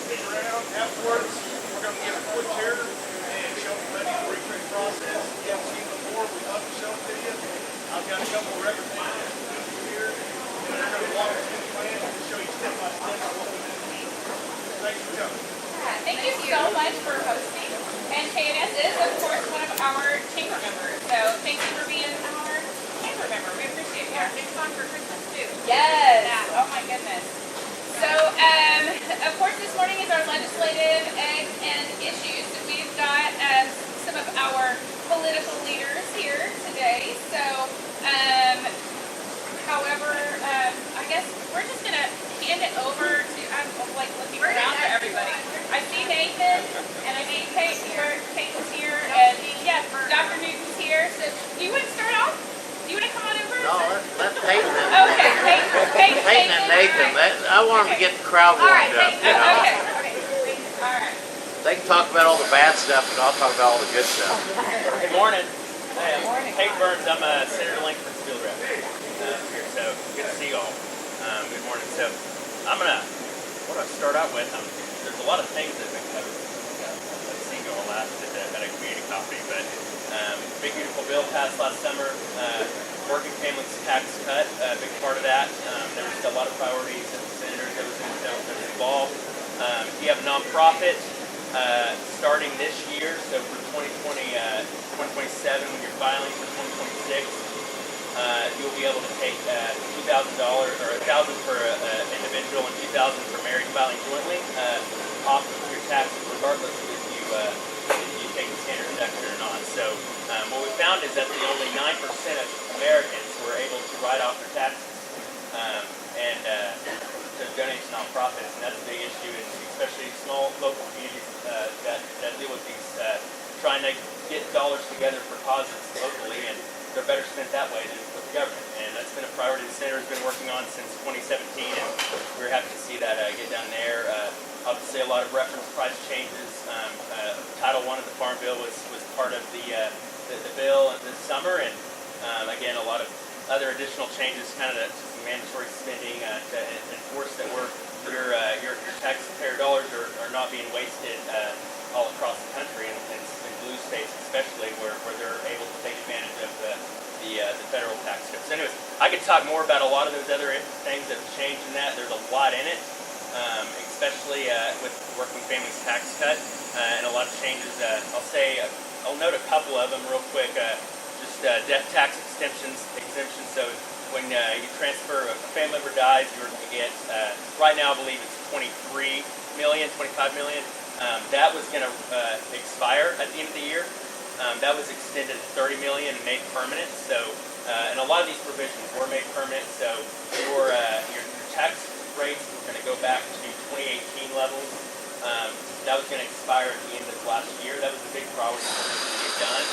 stick around. Afterwards, we're going to give a quick tour and show everybody the reprint process. If you haven't seen it before, we'd love to show it to you. I've got a couple of representatives here, and they're going to walk us through the plan and show you step by step what we need. Thanks for coming. Thank you so much for hosting. And KNS is, of course, one of our chamber members. So thank you for being our chamber member. We appreciate you. It's fun for Christmas too. Yes. Yeah. Oh my goodness. So, of course, this morning is our legislative eggs and issues. We've got some of our political leaders here today. So, however, I guess we're just going to hand it over to, I'm like looking around for everybody. I see Nathan, and I see Kate here. Kate was here, and yeah, Dr. Newton's here. So, do you want to start off? Do you want to come on over? No, let's Peyton and Okay, Peyton and Nathan. I want them to get the crowd warmed up. You know? Okay. All right. They can talk about all the bad stuff, and I'll talk about all the good stuff. Good morning. Hey, I'm Peyton Burns. I'm a Senator Langford's field rep here. So good to see you all. Good morning. So what do I start out with? There's a lot of things that have been covered. Let's see you all last at a community coffee, but big beautiful bill passed last summer. Working families tax cut, a big part of that. There was a lot of priorities of the senators that was involved. If you have a nonprofit starting this year, so for 2027, when you're filing for 2026, you'll be able to take $2,000 or $1,000 for an individual and $2,000 for married filing jointly off of your taxes, regardless of if you take the standard deduction or not. So what we found is that only 9% of Americans were able to write off their taxes and to donate to nonprofits, and that's a big issue, especially small local communities that deal with these, trying to get dollars together for causes locally, and they're better spent that way than with the government. And that's been a priority the Senator's been working on since 2017, and we're happy to see that get down there. Obviously, a lot of reference price changes. Title I of the Farm Bill was part of the bill this summer, and again, a lot of other additional changes, kind of to some mandatory spending to enforce that your taxpayer dollars are not being wasted all across the country, and in blue states especially, where they're able to take advantage of the federal tax cuts. Anyways, I could talk more about a lot of those other things that have changed in that. There's a lot in it, especially with working families tax cut, and a lot of changes. I'll note a couple of them real quick. Death tax exemptions. So when you transfer, if a family member dies, you're going to get, right now I believe it's 25 million. That was going to expire at the end of the year. That was extended to 30 million and made permanent. So, and a lot of these provisions were made permanent. So your tax rates were going to go back to 2018 levels. That was going to expire at the end of last year. That was a big priority for them to get done.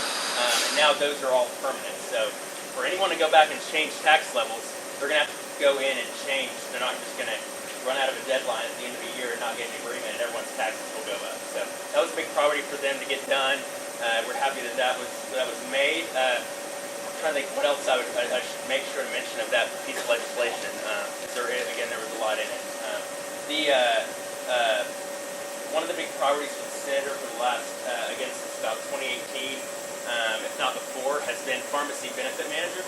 And now those are all permanent. So for anyone to go back and change tax levels, they're going to have to go in and change. They're not just going to run out of a deadline at the end of the year and not get an agreement, and everyone's taxes will go up. So that was a big priority for them to get done. We're happy that was made. I'm trying to think what else I should make sure to mention of that piece of legislation. There was a lot in it. One of the big priorities for the Senator for the last, since about 2018, if not before, has been pharmacy benefit managers.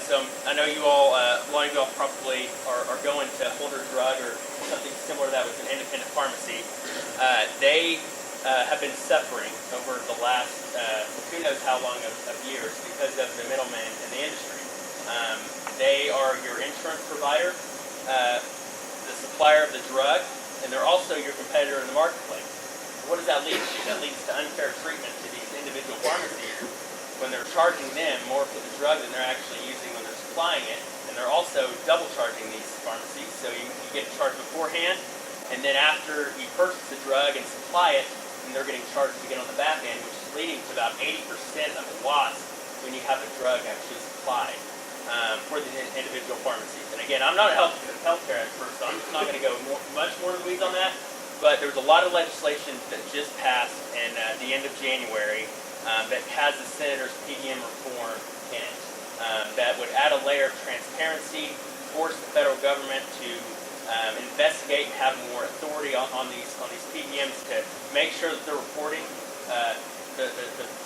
So I know you all, a lot of you all probably are going to Holder Drug or something similar to that with an independent pharmacy. They have been suffering over the last, who knows how long of years because of the middlemen in the industry. They are your insurance provider, the supplier of the drug, and they're also your competitor in the marketplace. What does that lead to? That leads to unfair treatment to these individual pharmacies when they're charging them more for the drug than they're actually using when they're supplying it, and they're also double charging these pharmacies. So you get charged beforehand, and then after you purchase the drug and supply it, and they're getting charged again on the back end, which is leading to about 80% of the loss when you have the drug actually supplied for the individual pharmacies. And again, I'm not a healthcare expert, so I'm just not going to go much more into the weeds on that. But there's a lot of legislation that just passed in the end of January that has the Senator's PDM reform in it. That would add a layer of transparency, force the federal government to investigate and have more authority on these PBMs to make sure that they're reporting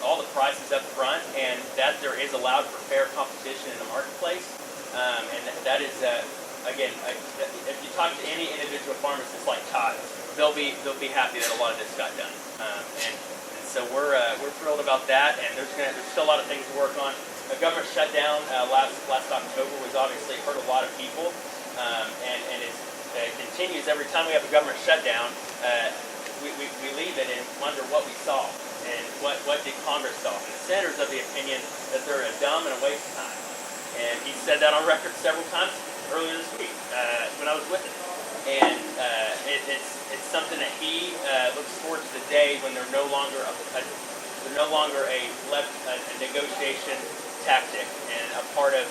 all the prices up front, and that there is allowed for fair competition in the marketplace. And that is, again, if you talk to any individual pharmacist like Todd, they'll be happy that a lot of this got done. And so we're thrilled about that. And there's still a lot of things to work on. The government shutdown last October was obviously hurt a lot of people, and it continues every time we have a government shutdown. We leave it and wonder what we saw and what did Congress saw. And the senator's of the opinion that they're a dumb and a waste of time. And he said that on record several times earlier this week when I was with him. And it's something that he looks forward to the day when they're no longer a negotiation tactic and a part of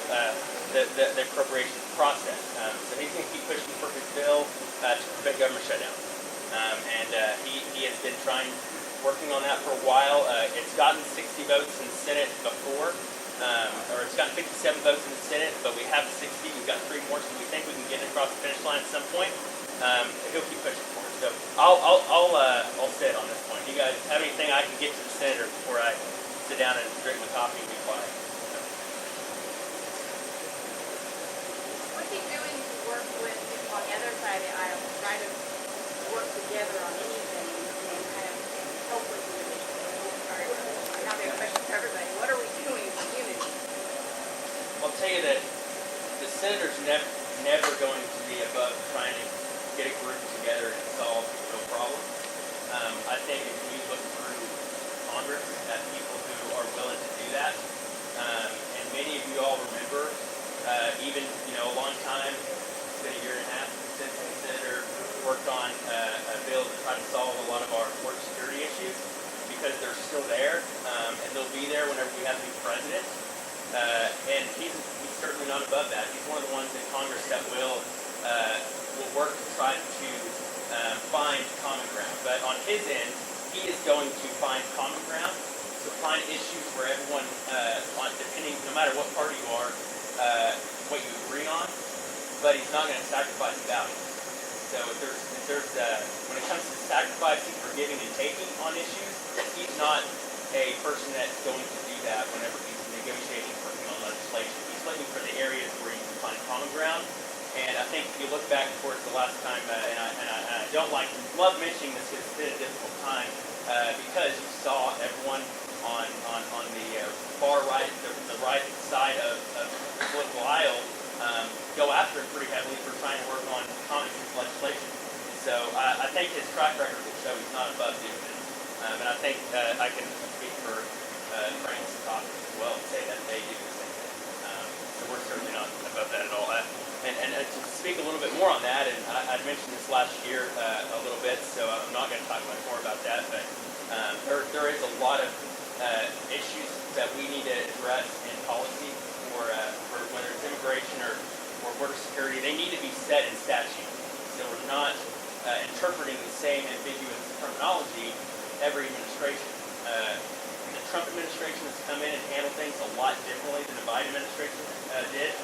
the appropriations process. So he's going to keep pushing for his bill to prevent government shutdown. And he has been working on that for a while. It's gotten 60 votes in the Senate before. Or it's gotten 57 votes in the Senate, but we have 60. We've got 3 more, so we think we can get it across the finish line at some point. He'll keep pushing for it. So I'll sit on this point. You guys have anything I can get to the senator before I sit down and drink my coffee and be quiet? What's he doing to work with people on the other side of the aisle to try to work together on anything and kind of help with the sorry, now they have questions for everybody. What are we doing as a community? I'll tell you that the senator's never going to be above trying to get a group together and solve real problems. I think if you look through Congress at people who are willing to do that, and many of you all remember, even a long time, it's been a year and a half since the senator worked on a bill to try to solve a lot of our border security issues, because they're still there, and they'll be there whenever we have a new president. And he's certainly not above that. He's one of the ones in Congress that will work to try to find common ground. But on his end, he is going to find common ground, to find issues where everyone, depending, no matter what party you are, what you agree on, but he's not going to sacrifice values. So if there's when it comes to sacrificing for giving and taking on issues, he's not a person that's going to do that whenever he's negotiating, working on legislation. He's looking for the areas where you can find common ground. And I think if you look back towards the last time, and I don't love mentioning this because it's been a difficult time, because you saw everyone on the far right, the right side of the political aisle, go after him pretty heavily for trying to work on common legislation. So I think his track record will show he's not above doing it. And I think I can speak for Frank and Todd as well and say that they do the same thing. So we're certainly not above that at all. And to speak a little bit more on that, and I mentioned this last year a little bit, so I'm not going to talk much more about that, but there is a lot of issues that we need to address in policy for whether it's immigration or border security. They need to be set in statute, so we're not interpreting the same ambiguous terminology every administration. The Trump administration has come in and handled things a lot differently than the Biden administration did.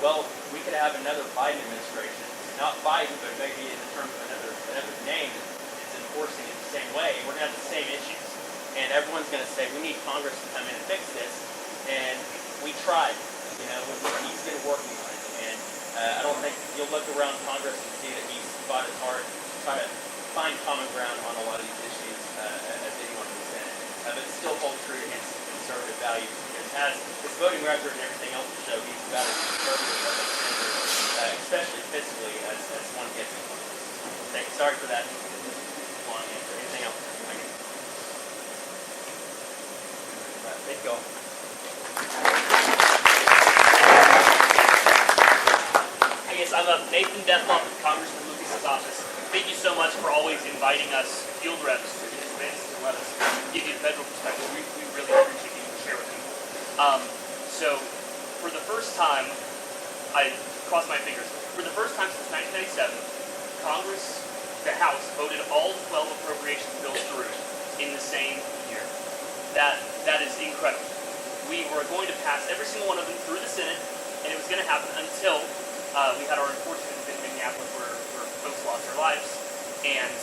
Well, we could have another Biden administration, not Biden, but maybe in the terms of another name that's enforcing it the same way. We're going to have the same issues. And everyone's going to say, we need Congress to come in and fix this. And we tried. He's been working on it. And I don't think you'll look around Congress and see that he's fought as hard to try to find common ground on a lot of these issues as anyone in the Senate. But still hold true to his conservative values. Has his voting record and everything else to show he's about as conservative as a senator, especially fiscally, as one gets in Congress. Sorry for that long answer. Anything else? Thank you all. Hey guys, I'm Nathan Deathlop with Congressman Lucas's office. Thank you so much for always inviting us field reps to these events to let us give you a federal perspective. We really appreciate you to share with people. So, for the first time, I crossed my fingers, for the first time since 1997, Congress, the House, voted all 12 appropriations bills through in the same year. That is incredible. We were going to pass every single one of them through the Senate, and it was going to happen until we had our unfortunate victim Minneapolis where folks lost their lives, and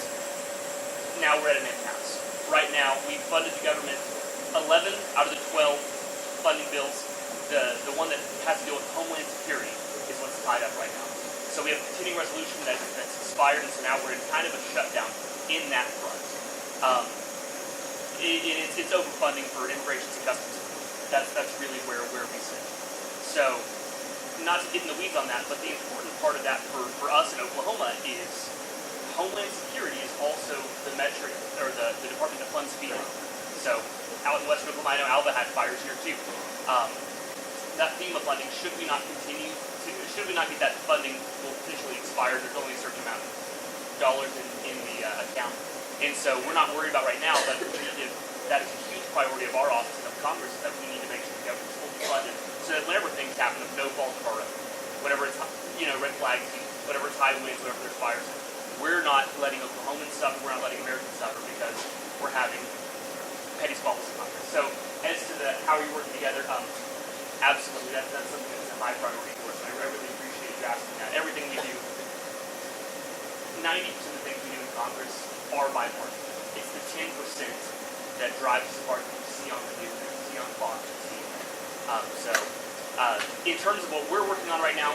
now we're at an impasse. Right now, we've funded the government 11 out of the 12 funding bills. The one that has to deal with Homeland Security is what's tied up right now. So we have a continuing resolution that's expired, and so now we're in kind of a shutdown in that front. It's overfunding for immigration and customs. That's really where we sit. So, not to get in the weeds on that, but the important part of that for us in Oklahoma is Homeland Security is also the metric, or the department that funds FEMA. So, out in western Oklahoma, I know Alva had fires here too. That FEMA funding, should we not get that funding, will potentially expire. There's only a certain amount of dollars in the account. And so we're not worried about right now, but that is a huge priority of our office and of Congress, that we need to make sure the government is fully funded, so that whenever things happen of no fault of our own, whenever it's, red flags, whenever it's high winds, whenever there's fires, we're not letting Oklahomans suffer, we're not letting Americans suffer because we're having petty squabbles in Congress. So as to how are you working together, absolutely, that's something that's a high priority for us, and I really appreciate you asking that. Everything we do, 90% of the things we do in Congress are bipartisan. It's the 10% that drives us apart that you see on the news, that you see on Fox, in terms of what we're working on right now,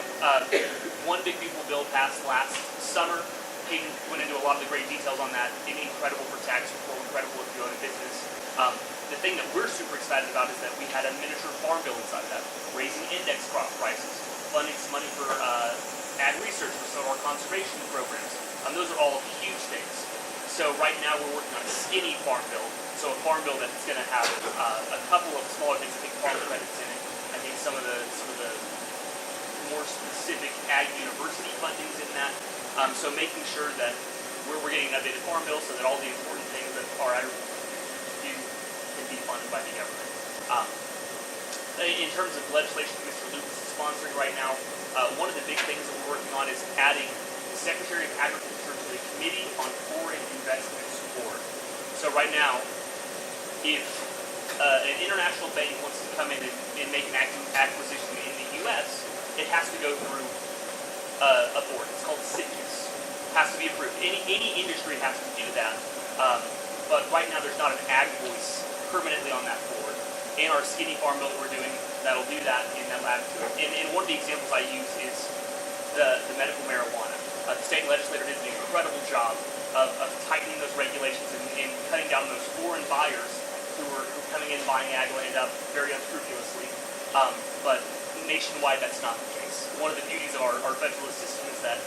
one big beautiful bill passed last summer. Hayden went into a lot of the great details on that. Incredible for tax reform, incredible if you own a business. The thing that we're super excited about is that we had a miniature farm bill inside of that, raising index crop prices, funding some money for ag research for some of our conservation programs. Those are all huge things. So right now we're working on a skinny farm bill. So a farm bill that's going to have a couple of smaller things. I think farm credits in it. I think some of the more specific ag university fundings in that. So making sure that we're getting an updated farm bill so that all the important things that our agriculture do can be funded by the government. In terms of legislation Mr. Lucas is sponsoring right now, one of the big things that we're working on is adding the Secretary of Agriculture to the Committee on Foreign Investments Board. So right now, if an international bank wants to come in and make an acquisition in the U.S., it has to go through a board. It's called CITUS. It has to be approved. Any industry has to do that. But right now there's not an ag voice permanently on that board. In our skinny farm bill that we're doing, that'll do that, and that'll add to it. And one of the examples I use is the medical marijuana. The state legislator did an incredible job of tightening those regulations and cutting down those foreign buyers who were coming in buying ag land up very unscrupulously. But nationwide, that's not the case. One of the beauties of our federalist system is that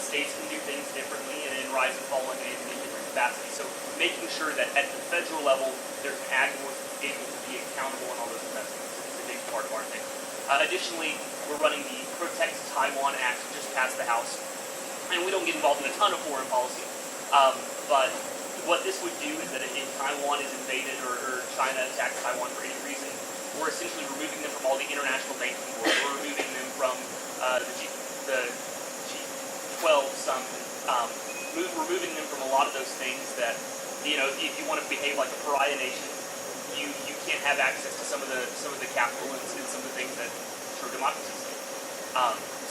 states can do things differently and in rise and fall in different capacities. So making sure that at the federal level, there's an ag board that's able to be accountable in all those investments is a big part of our thing. Additionally, we're running the Protect Taiwan Act, just passed the House. And we don't get involved in a ton of foreign policy. But what this would do is that if Taiwan is invaded or China attacks Taiwan for any reason, we're essentially removing them from all the international banking boards. We're removing them from the G12 we're removing them from a lot of those things that, if you want to behave like a pariah nation, you can't have access to some of the capital and some of the things that true democracies do.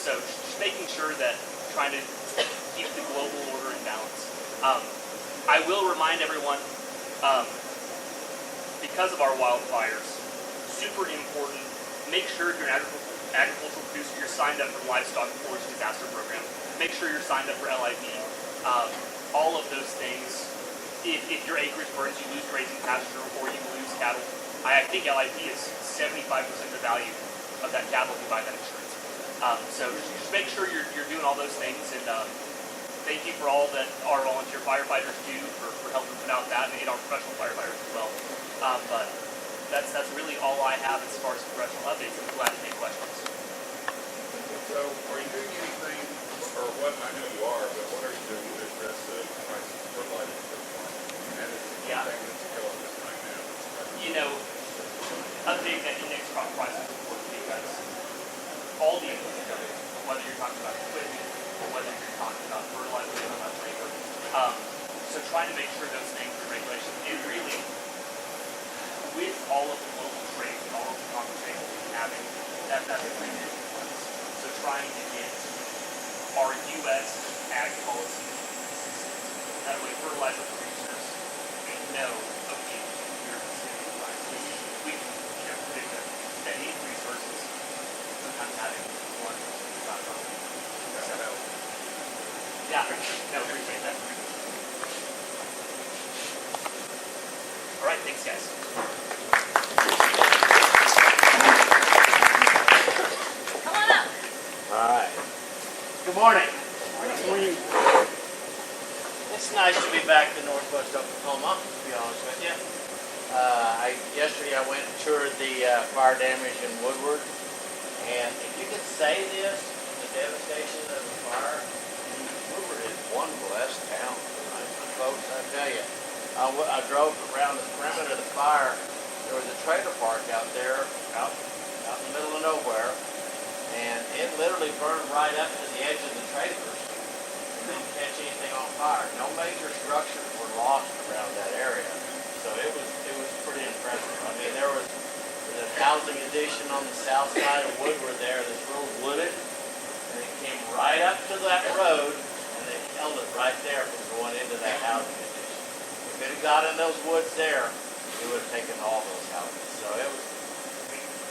So just making sure that trying to keep the global order in balance. I will remind everyone, because of our wildfires, super important, make sure if you're an agricultural producer, you're signed up for the Livestock and Forest Disaster Program. Make sure you're signed up for LIP. All of those things, if your acreage burns, you lose grazing pasture or you lose cattle. I think LIP is 75% of the value of that cattle if you buy that insurance. So just make sure you're doing all those things, and thank you for all that our volunteer firefighters do for helping put out that, and our professional firefighters as well. But that's really all I have as far as congressional updates. I'm glad to take questions. So, are you doing anything, or what, I know you are, but what are you doing to address the price of fertilizer for the farm? And it's something that's killing us right now. Updating that index crop price is important because all the inputs go in, whether you're talking about equipment or whether you're talking about fertilizer or about labor. So trying to make sure those things are regulations, and really, with all of the global trade and all of the conversations we're having, that's a great influence. So trying to get our U.S. ag policy is consistent. That way fertilizer producers know, okay, we're consuming prices. We can, predict a steady increase versus sometimes having one drop off. So, yeah, no, appreciate that. All right, thanks, guys. Come on up. All right. Good morning. It's nice to be back in Northwest Oklahoma, to be honest with you. Yesterday I went and toured the fire damage in Woodward, and if you could say this, the devastation of the fire, Woodward is one blessed town. Folks, I tell you, I drove around the perimeter of the fire. There was a trailer park out there, out in the middle of nowhere, and it literally burned right up to the edge of the trailers. Didn't catch anything on fire. No major structures were lost around that area, so it was pretty impressive. I mean, there was a housing addition on the south side of Woodward there that's real wooded, and it came right up to that road, and they held it right there from going into that housing addition. If it had got in those woods there, it would have taken all those houses. So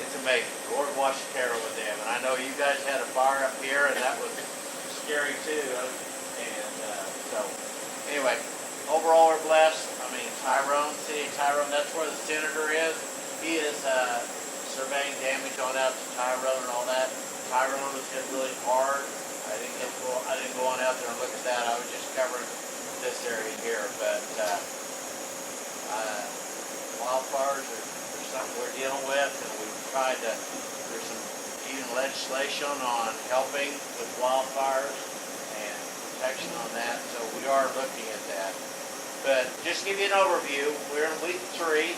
it's amazing. Lord watched care with them, and I know you guys had a fire up here, and that was scary too. So, anyway, overall we're blessed. I mean, City of Tyrone, that's where the senator is. He is surveying damage on out to Tyrone and all that. Tyrone was hit really hard. I didn't go on out there and look at that. I was just covering this area here. But wildfires are something we're dealing with, and we've tried to. There's some even legislation on helping with wildfires and protection on that, so we are looking at that. But just to give you an overview, we're in week 3.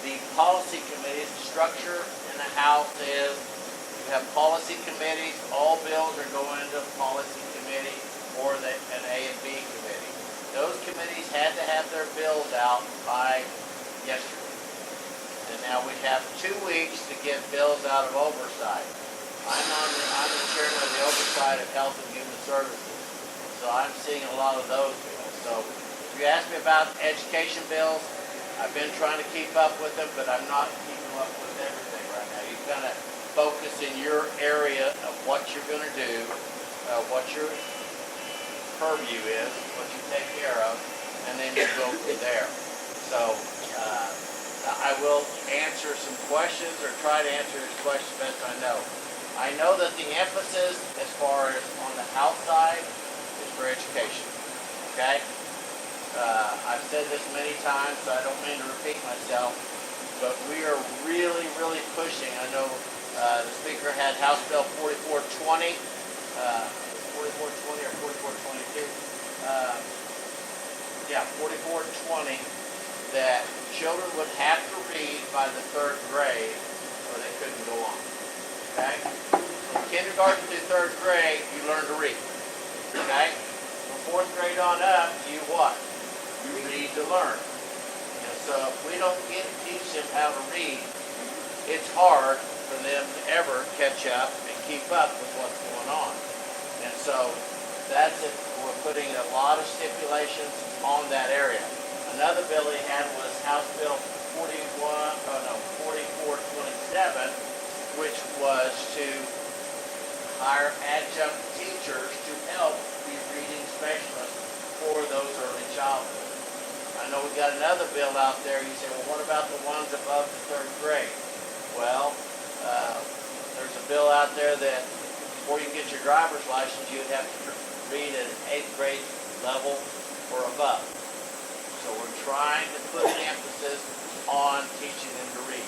The policy committees, the structure in the House is you have policy committees. All bills are going into a policy committee or an A and B committee. Those committees had to have their bills out by yesterday. And now we have 2 weeks to get bills out of oversight. I'm the chairman of the Oversight of Health and Human Services, so I'm seeing a lot of those bills. So if you ask me about education bills, I've been trying to keep up with them, but I'm not keeping up with everything right now. You've got to focus in your area of what you're going to do, what your purview is, what you take care of, and then you go from there. So I will answer some questions or try to answer these questions best I know. I know that the emphasis as far as on the House side is for education, okay? I've said this many times, so I don't mean to repeat myself, but we are really, really pushing. I know the speaker had House Bill 4420, 4420 or 4422. Yeah, 4420, that children would have to read by the 3rd grade or they couldn't go on. Okay? From kindergarten through 3rd grade, you learn to read. Okay? From 4th grade on up, you what? You read to learn. And so if we don't teach them how to read, it's hard for them to ever catch up and keep up with what's going on. And so that's it. We're putting a lot of stipulations on that area. Another bill he had was House Bill 4427, which was to hire adjunct teachers to help be reading specialists for those early childhood. I know we got another bill out there. You say, well, what about the ones above the 3rd grade? Well, there's a bill out there that before you get your driver's license, you'd have to read at an 8th grade level or above. So we're trying to put an emphasis on teaching them to read.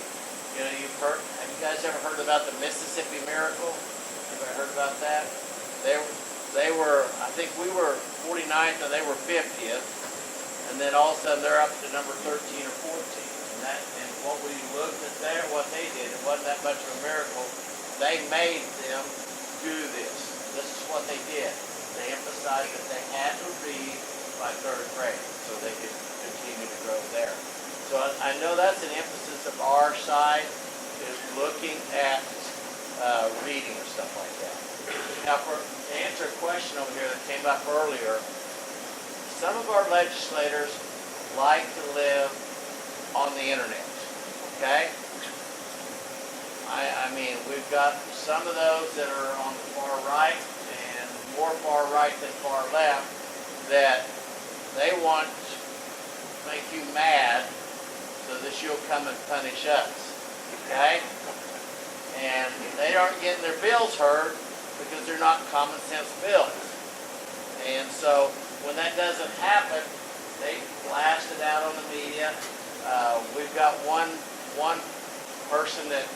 You know, have you guys ever heard about the Mississippi Miracle? Anybody heard about that? They were, I think we were 49th and they were 50th. And then all of a sudden they're up to number 13 or 14. And what we looked at there, what they did, it wasn't that much of a miracle. They made them do this. This is what they did. They emphasized that they had to read by 3rd grade so they could continue to grow there. So I know that's an emphasis of our side, is looking at reading or stuff like that. Now, to answer a question over here that came up earlier, some of our legislators like to live on the internet, okay? I mean, we've got some of those that are on the far right and more far right than far left that they want to make you mad so that you'll come and punish us, okay? And they aren't getting their bills heard because they're not common sense bills. And so when that doesn't happen, they blast it out on the media. We've got one person that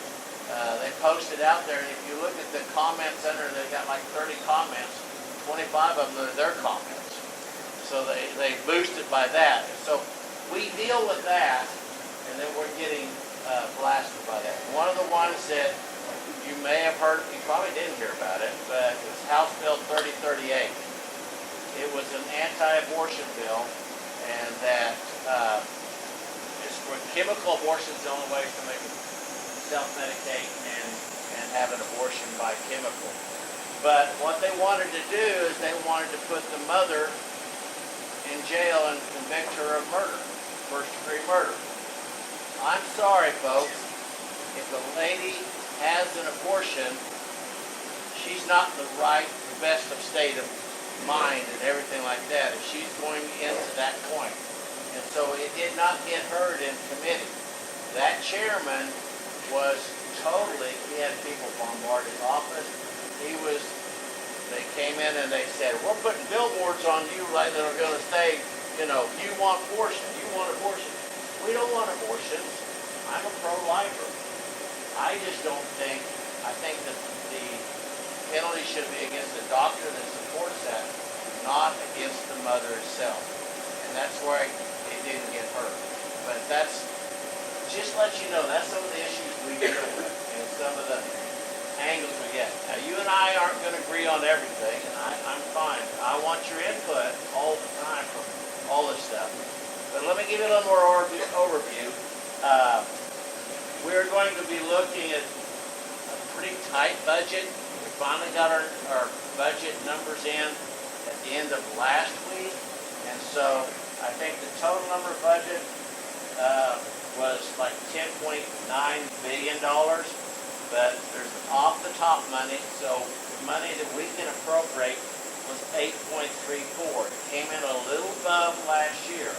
they posted out there, and if you look at the comments under, they got like 30 comments. 25 of them are their comments. So they boost it by that. So we deal with that, and then we're getting blasted by that. One of the ones that you may have heard, you probably didn't hear about it, but it was House Bill 3038. It was an anti-abortion bill, and that it's for chemical abortion is the only way to make self-medicate and have an abortion by chemical. But what they wanted to do is they wanted to put the mother in jail and convict her of murder, first-degree murder. I'm sorry, folks. If a lady has an abortion, she's not in the right, best of state of mind and everything like that if she's going into that point. And so it did not get heard in committee. That chairman was totally, he had people bombard his office. They came in and they said, we're putting billboards on you like that are going to say, you know, you want abortion, you want abortion. We don't want abortions. I'm a pro-lifer. I just don't think, I think that the penalty should be against the doctor that supports that, not against the mother itself. And that's why it didn't get heard. But that's, just let you know, that's some of the issues we deal with and some of the angles we get. Now, you and I aren't going to agree on everything, and I'm fine. I want your input all the time from all this stuff. But let me give you a little more overview. We're going to be looking at a pretty tight budget. We finally got our budget numbers in at the end of last week. And so I think the total number of budget was like $10.9 billion. But there's off-the-top money, so the money that we can appropriate was 8.34. It came in a little above last year.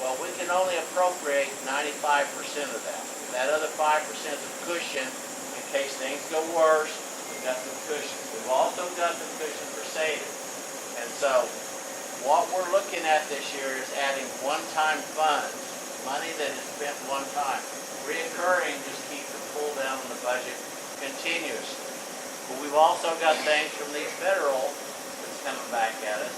Well, we can only appropriate 95% of that. That other 5% is a cushion in case things go worse. We've got the cushion. We've also got the cushion for savings. And so what we're looking at this year is adding one-time funds, money that is spent one time. Reoccurring just keeps the pull down on the budget continuously. But we've also got things from these federal that's coming back at us.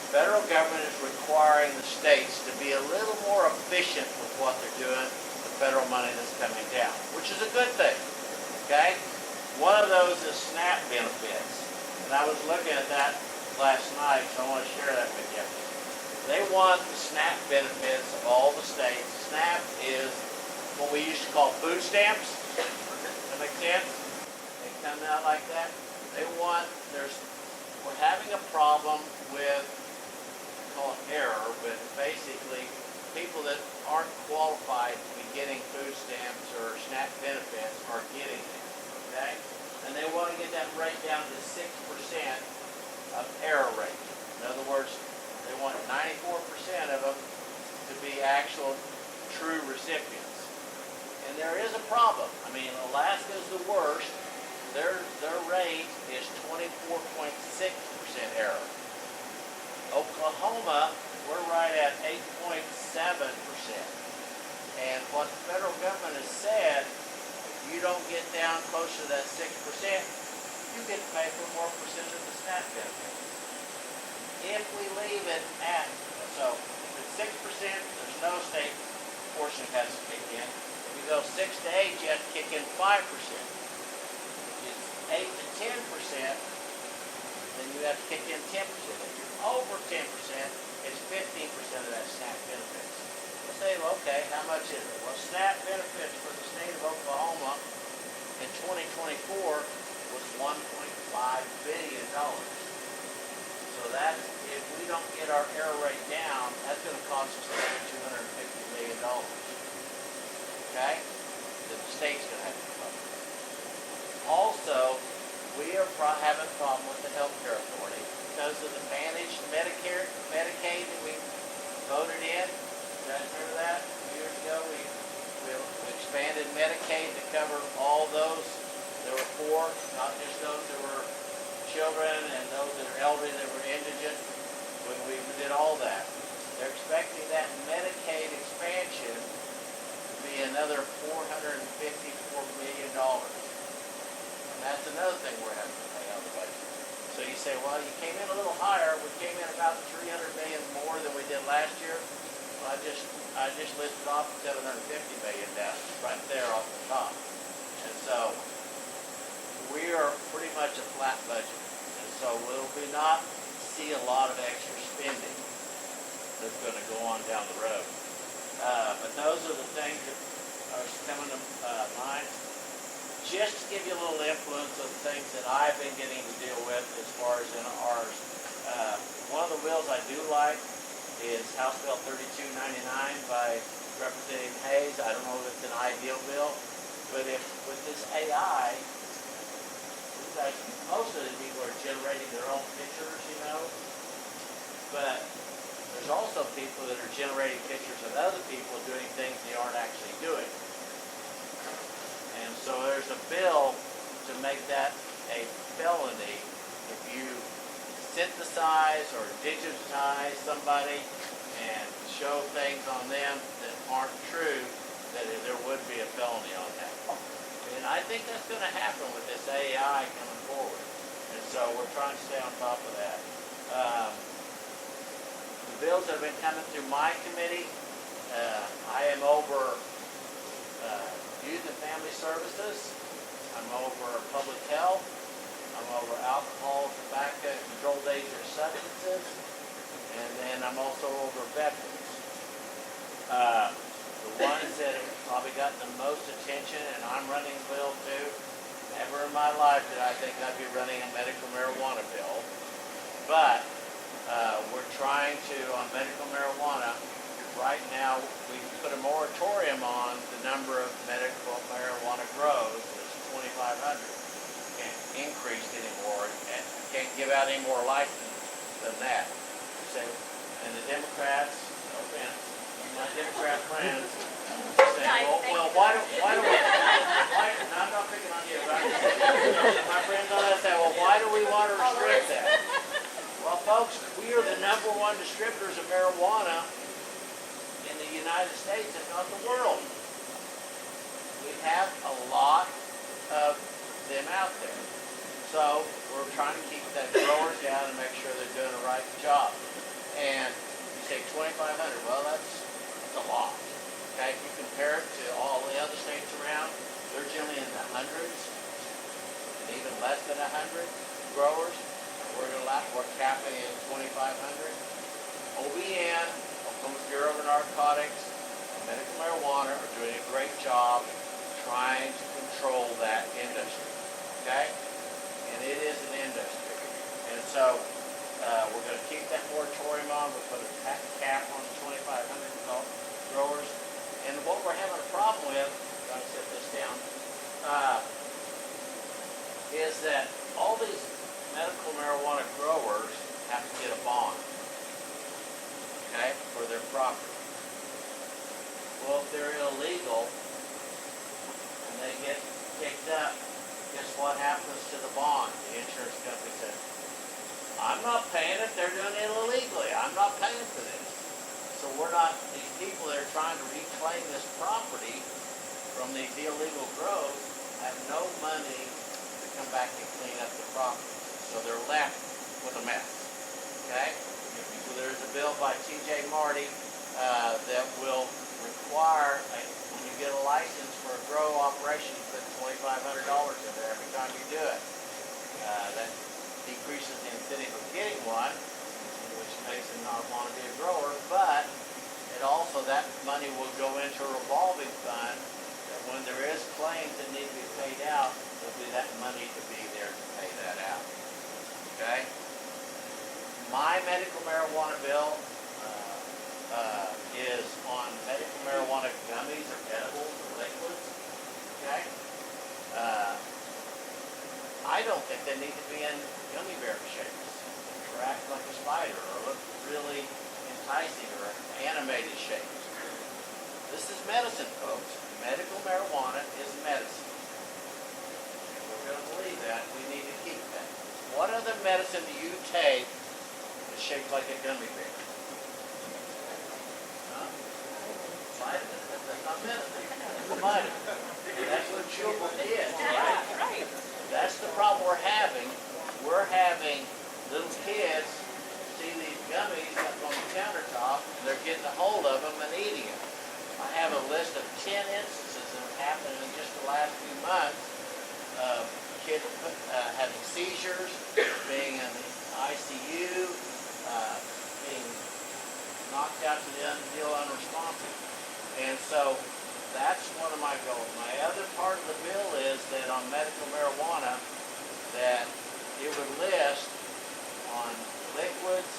The federal government is requiring the states to be a little more efficient with what they're doing, the federal money that's coming down, which is a good thing, okay? One of those is SNAP benefits. And I was looking at that last night, so I want to share that with you. They want the SNAP benefits of all the states. SNAP is what we used to call food stamps. Does that make sense? They come out like that. We're having a problem with, call it error, but basically people that aren't qualified to be getting food stamps or SNAP benefits are getting it, okay? And they want to get that rate down to 6% of error rate. In other words, they want 94% of them to be actual true recipients. And there is a problem. I mean, Alaska's the worst. Their rate is 24.6% error. Oklahoma, we're right at 8.7%. And what the federal government has said, if you don't get down close to that 6%, you get to pay for more percent of the SNAP benefit. If we leave it at, so if it's 6%, there's no state portion has to kick in. If you go 6 to 8, you have to kick in 5%. If it's 8 to 10%, then you have to kick in 10%. If you're over 10%, it's 15% of that SNAP benefits. We'll say, well, okay, how much is it? Well, SNAP benefits for the state of Oklahoma in 2024 was $1.4 billion. So that, if we don't get our error rate down, that's gonna cost us another $250 million. Okay? That the state's gonna have to cover. Also, we are having a problem with the healthcare authority because of the managed Medicare, Medicaid that we voted in. You guys remember that? Years ago, we expanded Medicaid to cover all those that were poor, not just those that were children and those that are elderly, that were indigent. When we did all that, they're expecting that Medicaid expansion to be another $454 million. And that's another thing we're having to pay on the budget. So you say, well, you came in a little higher. We came in about $300 million more than we did last year. Well, I just listed off $750 million down right there off the top. And so we are pretty much a flat budget. And so we'll not see a lot of extra spending that's going to go on down the road. But those are the things that are coming to mind. Just to give you a little influence of the things that I've been getting to deal with as far as in ours. One of the bills I do like is House Bill 3299 by Representative Hayes. I don't know if it's an ideal bill, but if with this AI, most of the people are generating their own pictures, you know, but there's also people that are generating pictures of other people doing things they aren't actually doing. And so there's a bill to make that a felony if you synthesize or digitize somebody and show things on them that aren't true, that there would be a felony on that. And I think that's going to happen with this AI coming forward. And so we're trying to stay on top of that. The bills that have been coming through my committee, I am over Youth and Family Services. I'm over Public Health. I'm over Alcohol, Tobacco, Controlled Dangerous Substances. And then I'm also over Veterans. The ones that have probably gotten the most attention, and I'm running a bill too. Never in my life did I think I'd be running a medical marijuana bill. But we're trying to, on medical marijuana, right now, we put a moratorium on the number of medical marijuana grows. It's 2,500. Can't increase anymore, and can't give out any more licenses than that. So, and the Democrats, no offense, my Democrat friends, say, well, why do we, and I'm not picking on you, right? My friends on that say, well, why do we want to restrict that? Well, folks, we are the #1 distributors of marijuana in the United States, if not the world. We have a lot of them out there. So we're trying to keep that growers down and make sure they're doing the right job. And you say 2,500, well, that's a lot. Okay, if you compare it to all the other states around, they're generally in the hundreds, and even less than 100 growers. We're capping in 2,500. OBN, Oklahoma Bureau of Narcotics, and medical marijuana are doing a great job trying to control that industry. Okay? And it is an industry. And so we're going to keep that moratorium on. We'll put a cap on the 2,500 growers. And what we're having a problem with, I'm going to set this down, is that all these medical marijuana growers have to get a bond, okay, for their property. Well, if they're illegal and they get picked up, guess what happens to the bond? The insurance company says, I'm not paying it, they're doing it illegally. I'm not paying for this. So we're not, these people that are trying to reclaim this property from these illegal grows have no money to come back and clean up the property. So they're left with a mess, okay? So there's a bill by T.J. Marty that will require, when you get a license for a grow operation, you put $2,500 in there every time you do it. That decreases the incentive of getting one, which makes them not want to be a grower, but it also, that money will go into a revolving fund that when there is claims that need to be paid out, the will be that money to be there to pay that out. Okay? My medical marijuana bill is on medical marijuana gummies or edibles or liquids. Okay? I don't think they need to be in gummy bear shapes or act like a spider or look really enticing or animated shapes. This is medicine, folks. Medical marijuana is medicine. If we're going to believe that, we need to keep that. What other medicine do you take that's shaped like a gummy bear? Huh? Vitamin. That's not medicine. It's a vitamin. That's what children is, right? Right. That's the problem we're having. We're having little kids see these gummies up on the countertop, and they're getting a hold of them and eating them. I have a list of 10 instances that have happened in just the last few months of kids having seizures, being in the ICU, being knocked out to the feel unresponsive. And so that's one of my goals. My other part of the bill is that on medical marijuana, that it would list on liquids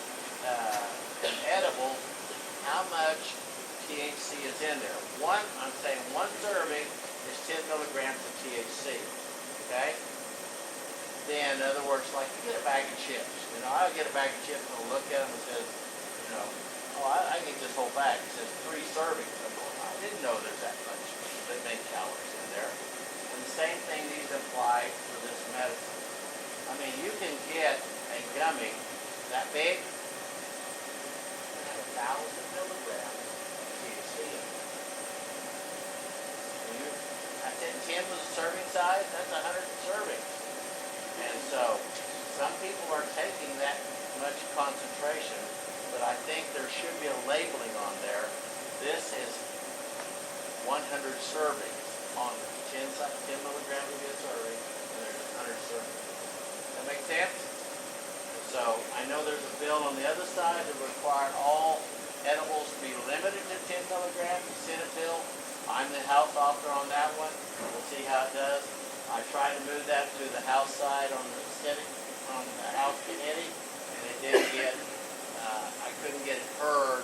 and edibles how much THC is in there. I'm saying one serving is 10 milligrams of THC. Okay? Then, in other words, like you get a bag of chips. I'll get a bag of chips and I'll look at them and says, I can eat this whole bag. It says 3 servings. I didn't know there's that much. They make calories in there. And the same thing needs to apply for this medicine. I mean, you can get a gummy that big and have 1,000 milligrams of THC in it. I said 10 was a serving size. That's 100 servings. And so some people are taking that much concentration, but I think there should be a labeling on there. This is 100 servings on it. 10 milligrams will be a serving, and there's 100 servings. That make sense? So I know there's a bill on the other side that required all edibles to be limited to 10 milligrams, the Senate bill. I'm the House author on that one. We'll see how it does. I tried to move that to the House side on the House committee, and it didn't get, I couldn't get it heard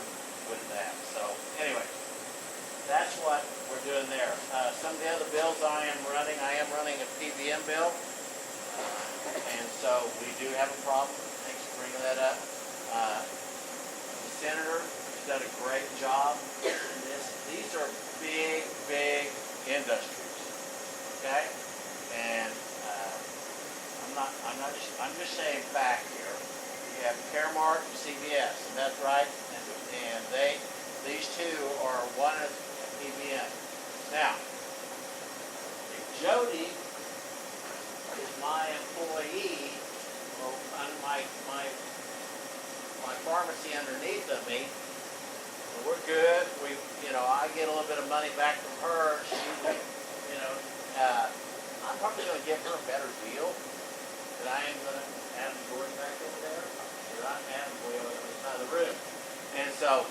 with that. So anyway, that's what we're doing there. Some of the other bills I am running a PBM bill, and so we do have a problem. Thanks for bringing that up. The senator has done a great job in this. These are big industries, okay? And I'm just saying fact here. You have Caremark and CVS, and that's right. And these two are one of the PBM. Now, if Jody is my employee, or my pharmacy underneath of me, we're good. I get a little bit of money back from her. I'm probably going to give her a better deal than I am going to Adam Gordon back over there. Or I'm Adam Boy on the other side of the room. And so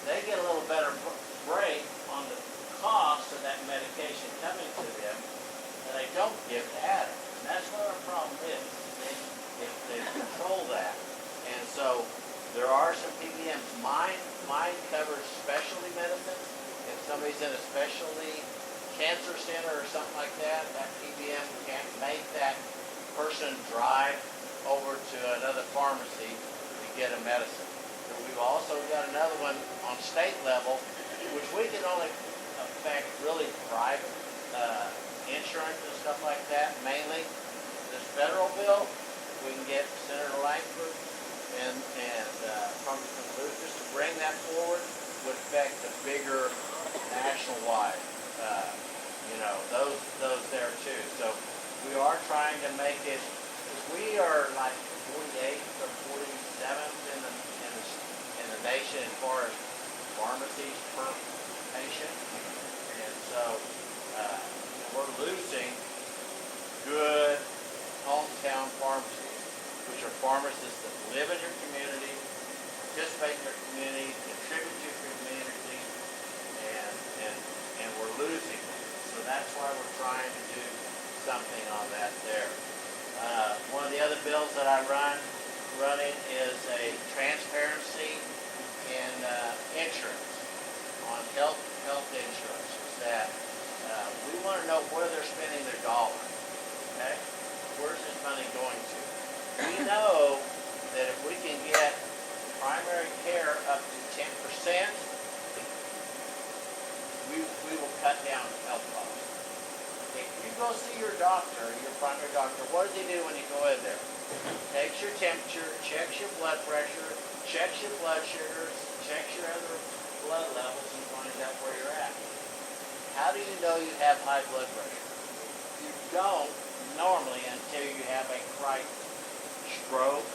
they get a little better break on the cost of that medication coming to them than they don't give to Adam. And that's what our problem is. They control that. And so there are some PBMs. Mine covers specialty medicines. If somebody's in a specialty cancer center or something like that, that PBM can't make that person drive over to another pharmacy to get a medicine. But we've also got another one on state level, which we can only affect really private insurance and stuff like that, mainly. This federal bill, we can get Senator Langford and Congressman Luke just to bring that forward would affect the bigger national-wide, those there too. So we are trying to make it, because we are like 48th or 47th in the nation as far as pharmacies per patient, and so we're losing good hometown pharmacies, which are pharmacists that live in your community, participate in your community, contribute to your community, and we're losing them. So that's why we're trying to do something on that there. One of the other bills that I'm running is a transparency in insurance, on health insurance. Is that we want to know where they're spending their dollar. Okay, where's this money going to? We know that if we can get primary care up to 10%, we will cut down health costs. If you go see your doctor, your primary doctor, what does he do when you go in there? Takes your temperature, checks your blood pressure, checks your blood sugars, checks your other blood levels, and finds out where you're at. How do you know you have high blood pressure? You don't normally until you have a crisis. Stroke,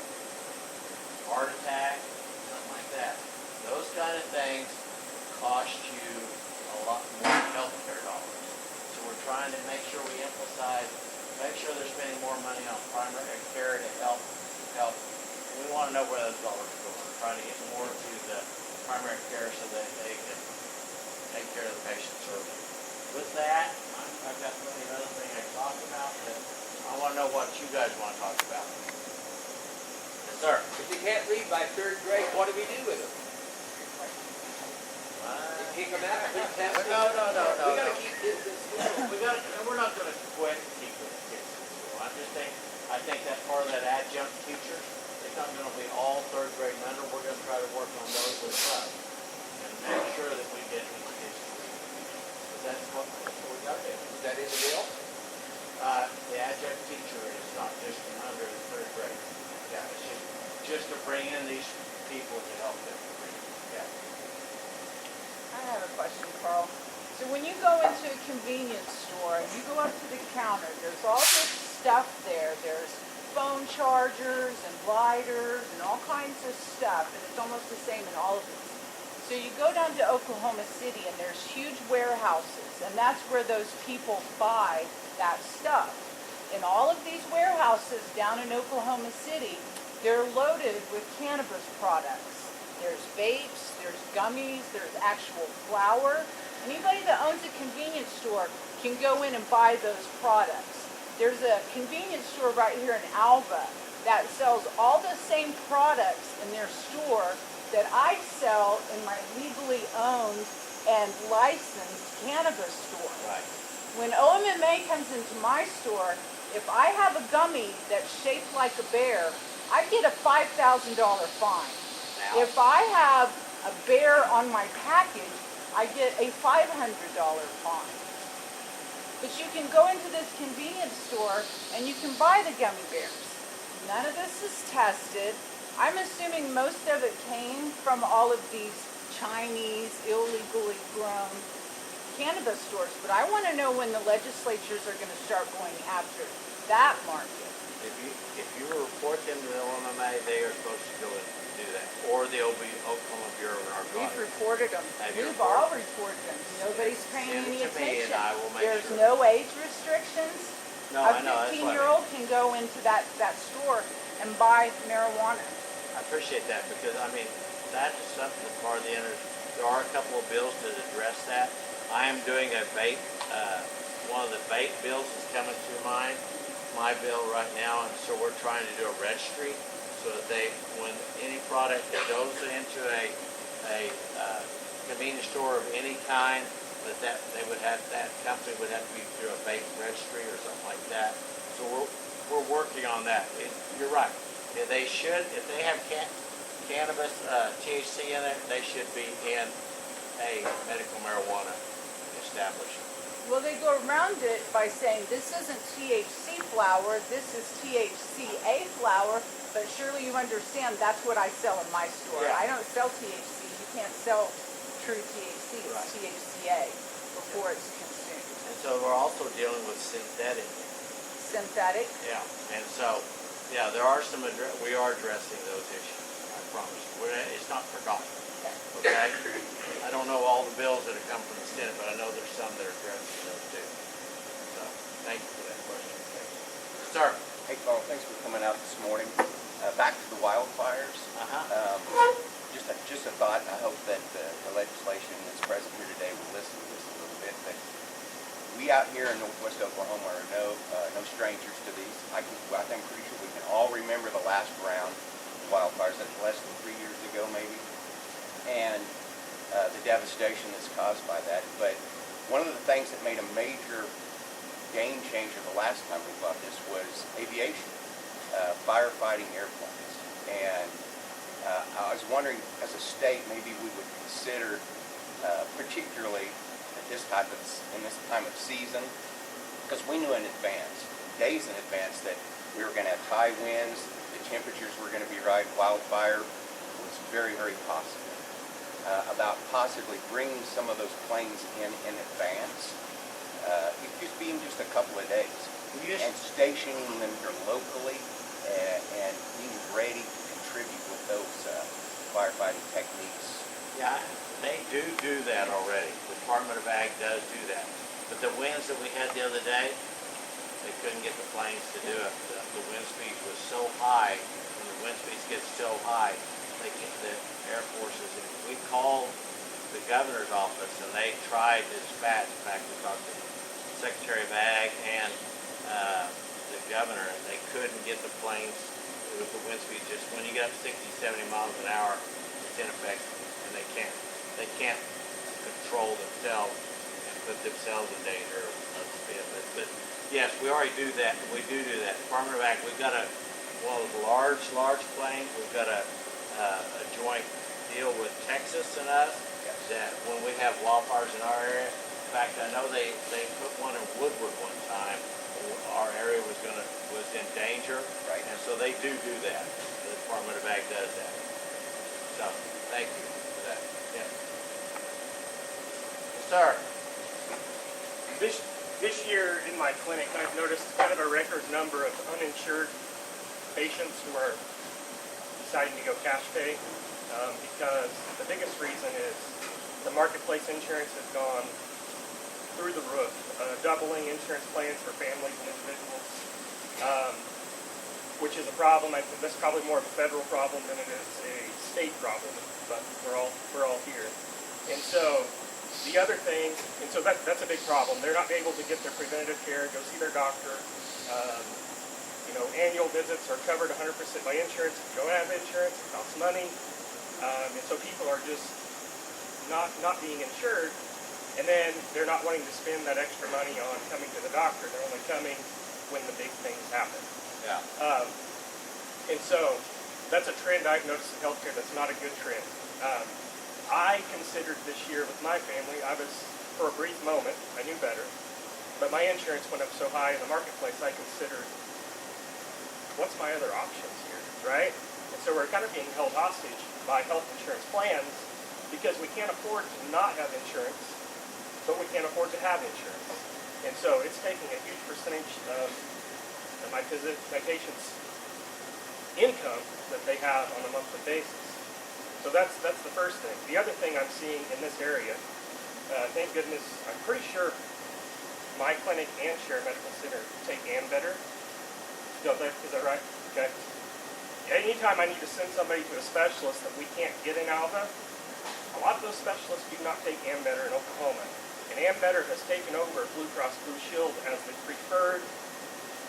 heart attack, something like that. Those kind of things cost you a lot more healthcare dollars. So we're trying to make sure we emphasize, make sure they're spending more money on primary care to help. And we want to know where those dollars are going. We're trying to get more to the primary care so that they can take care of the patients early. With that, I've got plenty of other things I can talk about, but I want to know what you guys want to talk about. Yes, sir. If you can't read by third grade, what do we do with them? Kick them out, quit testing? No. We gotta keep kids in school. We're not going to quit keeping the kids in school. I think that's part of that adjunct teachers. It's not going to be all third grade and under. We're going to try to work on those as well and make sure that we get these kids to read. So that's what we got to do. Is that in the bill? The adjunct teacher is not just under the third grade. Yeah, it's just to bring in these people to help them read. Yeah. I have a question, Carl. So when you go into a convenience store and you go up to the counter, there's all this stuff there. There's phone chargers and lighters and all kinds of stuff, and it's almost the same in all of these. So you go down to Oklahoma City and there's huge warehouses, and that's where those people buy that stuff. In all of these warehouses down in Oklahoma City, they're loaded with cannabis products. There's vapes, there's gummies, there's actual flour. Anybody that owns a convenience store can go in and buy those products. There's a convenience store right here in Alva that sells all the same products in their store that I sell in my legally owned and licensed cannabis store. Right. When OMMA comes into my store, if I have a gummy that's shaped like a bear, I get a $5,000 fine. Now, If I have a bear on my package, I get a $500 fine. But you can go into this convenience store and you can buy the gummy bears. None of this is tested. I'm assuming most of it came from all of these Chinese, illegally grown cannabis stores. But I want to know when the legislatures are going to start going after that market. if you report them to the OMMA, they are supposed to go and do that, or the Oklahoma Bureau of Narcotics. We've reported them. Have you We've reported all reported them. Nobody's paying Send any it to me and attention. I will make There's sure. no age restrictions. No, I know, A that's what I 15-year-old can go into that store and buy marijuana. I appreciate that because, I mean, that is something that's part of the there are a couple of bills to address that. I am doing a vape, one of the vape bills is coming to my bill right now, and so we're trying to do a registry so that when any product that goes into a convenience store of any kind, that company would have to be through a vape registry or something like that. So we're working on that. You're right. Yeah, they should, if they have cannabis, THC in it, they should be in a medical marijuana establishment. Well, they go around it by saying this isn't THC flower, this is THCA flower, but surely you understand that's what I sell in my store. Yeah. I don't sell THC. You can't sell true THC. It's Right. THCA before it's consumed. And so we're also dealing with synthetic. Synthetic. Yeah. And so, yeah, there are we are addressing those issues. I promise you. It's not forgotten. Okay? I don't know all the bills that have come from the Senate, but I know there's some that are addressing those too. So, thank you for that question. Sir. Hey, Carl, thanks for coming out this morning. Back to the wildfires. Just a thought. I hope that the legislation that's present here today will listen to this a little bit. But we out here in northwest Oklahoma are no strangers to these. I think pretty sure we can all remember the last round of wildfires. That's less than 3 years ago, maybe, and the devastation that's caused by that. But one of the things that made a major game changer the last time we fought this was aviation, firefighting airplanes, and I was wondering, as a state, maybe we would consider, particularly in this time of season, because we knew in advance, days in advance, that we were going to have high winds, the temperatures were going to be right, wildfire was very, very possible. About possibly bringing some of those planes in advance, being just a couple of days, and stationing them here locally, and being ready to contribute with those firefighting techniques. Yeah, they do that already. The Department of Ag does do that. But the winds that we had the other day, they couldn't get the planes to do it. The wind speed was so high. When the wind speeds get so high, the Air Forces, we called the governor's office and they tried to dispatch. In fact, we talked to the Secretary of Ag and the governor, and they couldn't get the planes with the wind speed. Just when you get up 60, 70 miles an hour, it's ineffective, and they can't control themselves and put themselves in danger of the vehicle. But yes, we already do that. We do that. Department of Ag, we've got a large planes. We've got a joint deal with Texas and us, that when we have wildfires in our area. In fact, I know they put one in Woodward one time. Our area was in danger, Right. and so they do that. The Department of Ag does that. So thank you for that. Yeah. Yes, sir. This year in my clinic, I've noticed kind of a record number of uninsured patients who are deciding to go cash pay, because the biggest reason is the marketplace insurance has gone through the roof, doubling insurance plans for families and individuals, which is a problem. I think that's probably more of a federal problem than it is a state problem, but we're all here. And so the other thing, and so that's a big problem. They're not able to get their preventative care, go see their doctor. Annual visits are covered 100% by insurance. If you don't have insurance, it costs money. And so people are just not being insured. And then they're not wanting to spend that extra money on coming to the doctor. They're only coming when the big things happen. Yeah. And so that's a trend I've noticed in healthcare that's not a good trend. I considered this year with my family, for a brief moment, I knew better, but my insurance went up so high in the marketplace, I considered, what's my other options here, right? And so we're kind of being held hostage by health insurance plans because we can't afford to not have insurance, but we can't afford to have insurance. And so it's taking a huge percentage of my patients' income that they have on a monthly basis. So that's the first thing. The other thing I'm seeing in this area, thank goodness, I'm pretty sure my clinic and Share Medical Center take Ambetter. Is that right? Okay. Anytime I need to send somebody to a specialist that we can't get in Alva, a lot of those specialists do not take Ambetter in Oklahoma. And Ambetter has taken over Blue Cross Blue Shield as the preferred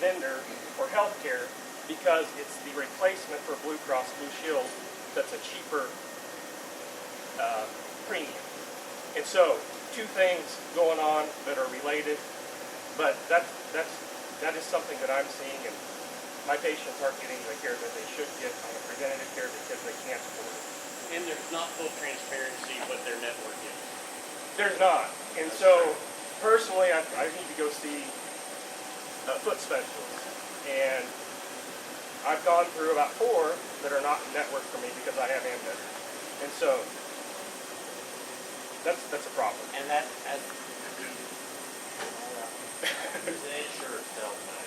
vendor for healthcare because it's the replacement for Blue Cross Blue Shield that's a cheaper premium. And so, two things going on that are related, but that is something that I'm seeing, and my patients aren't getting the care that they should get on a preventative care because they can't afford it. And there's not full transparency what their network is. There's not. And so, personally, I need to go see a foot specialist. And I've gone through about 4 that are not network for me because I have Ambetter. And so, that's a problem. And that who's an insurance salesman?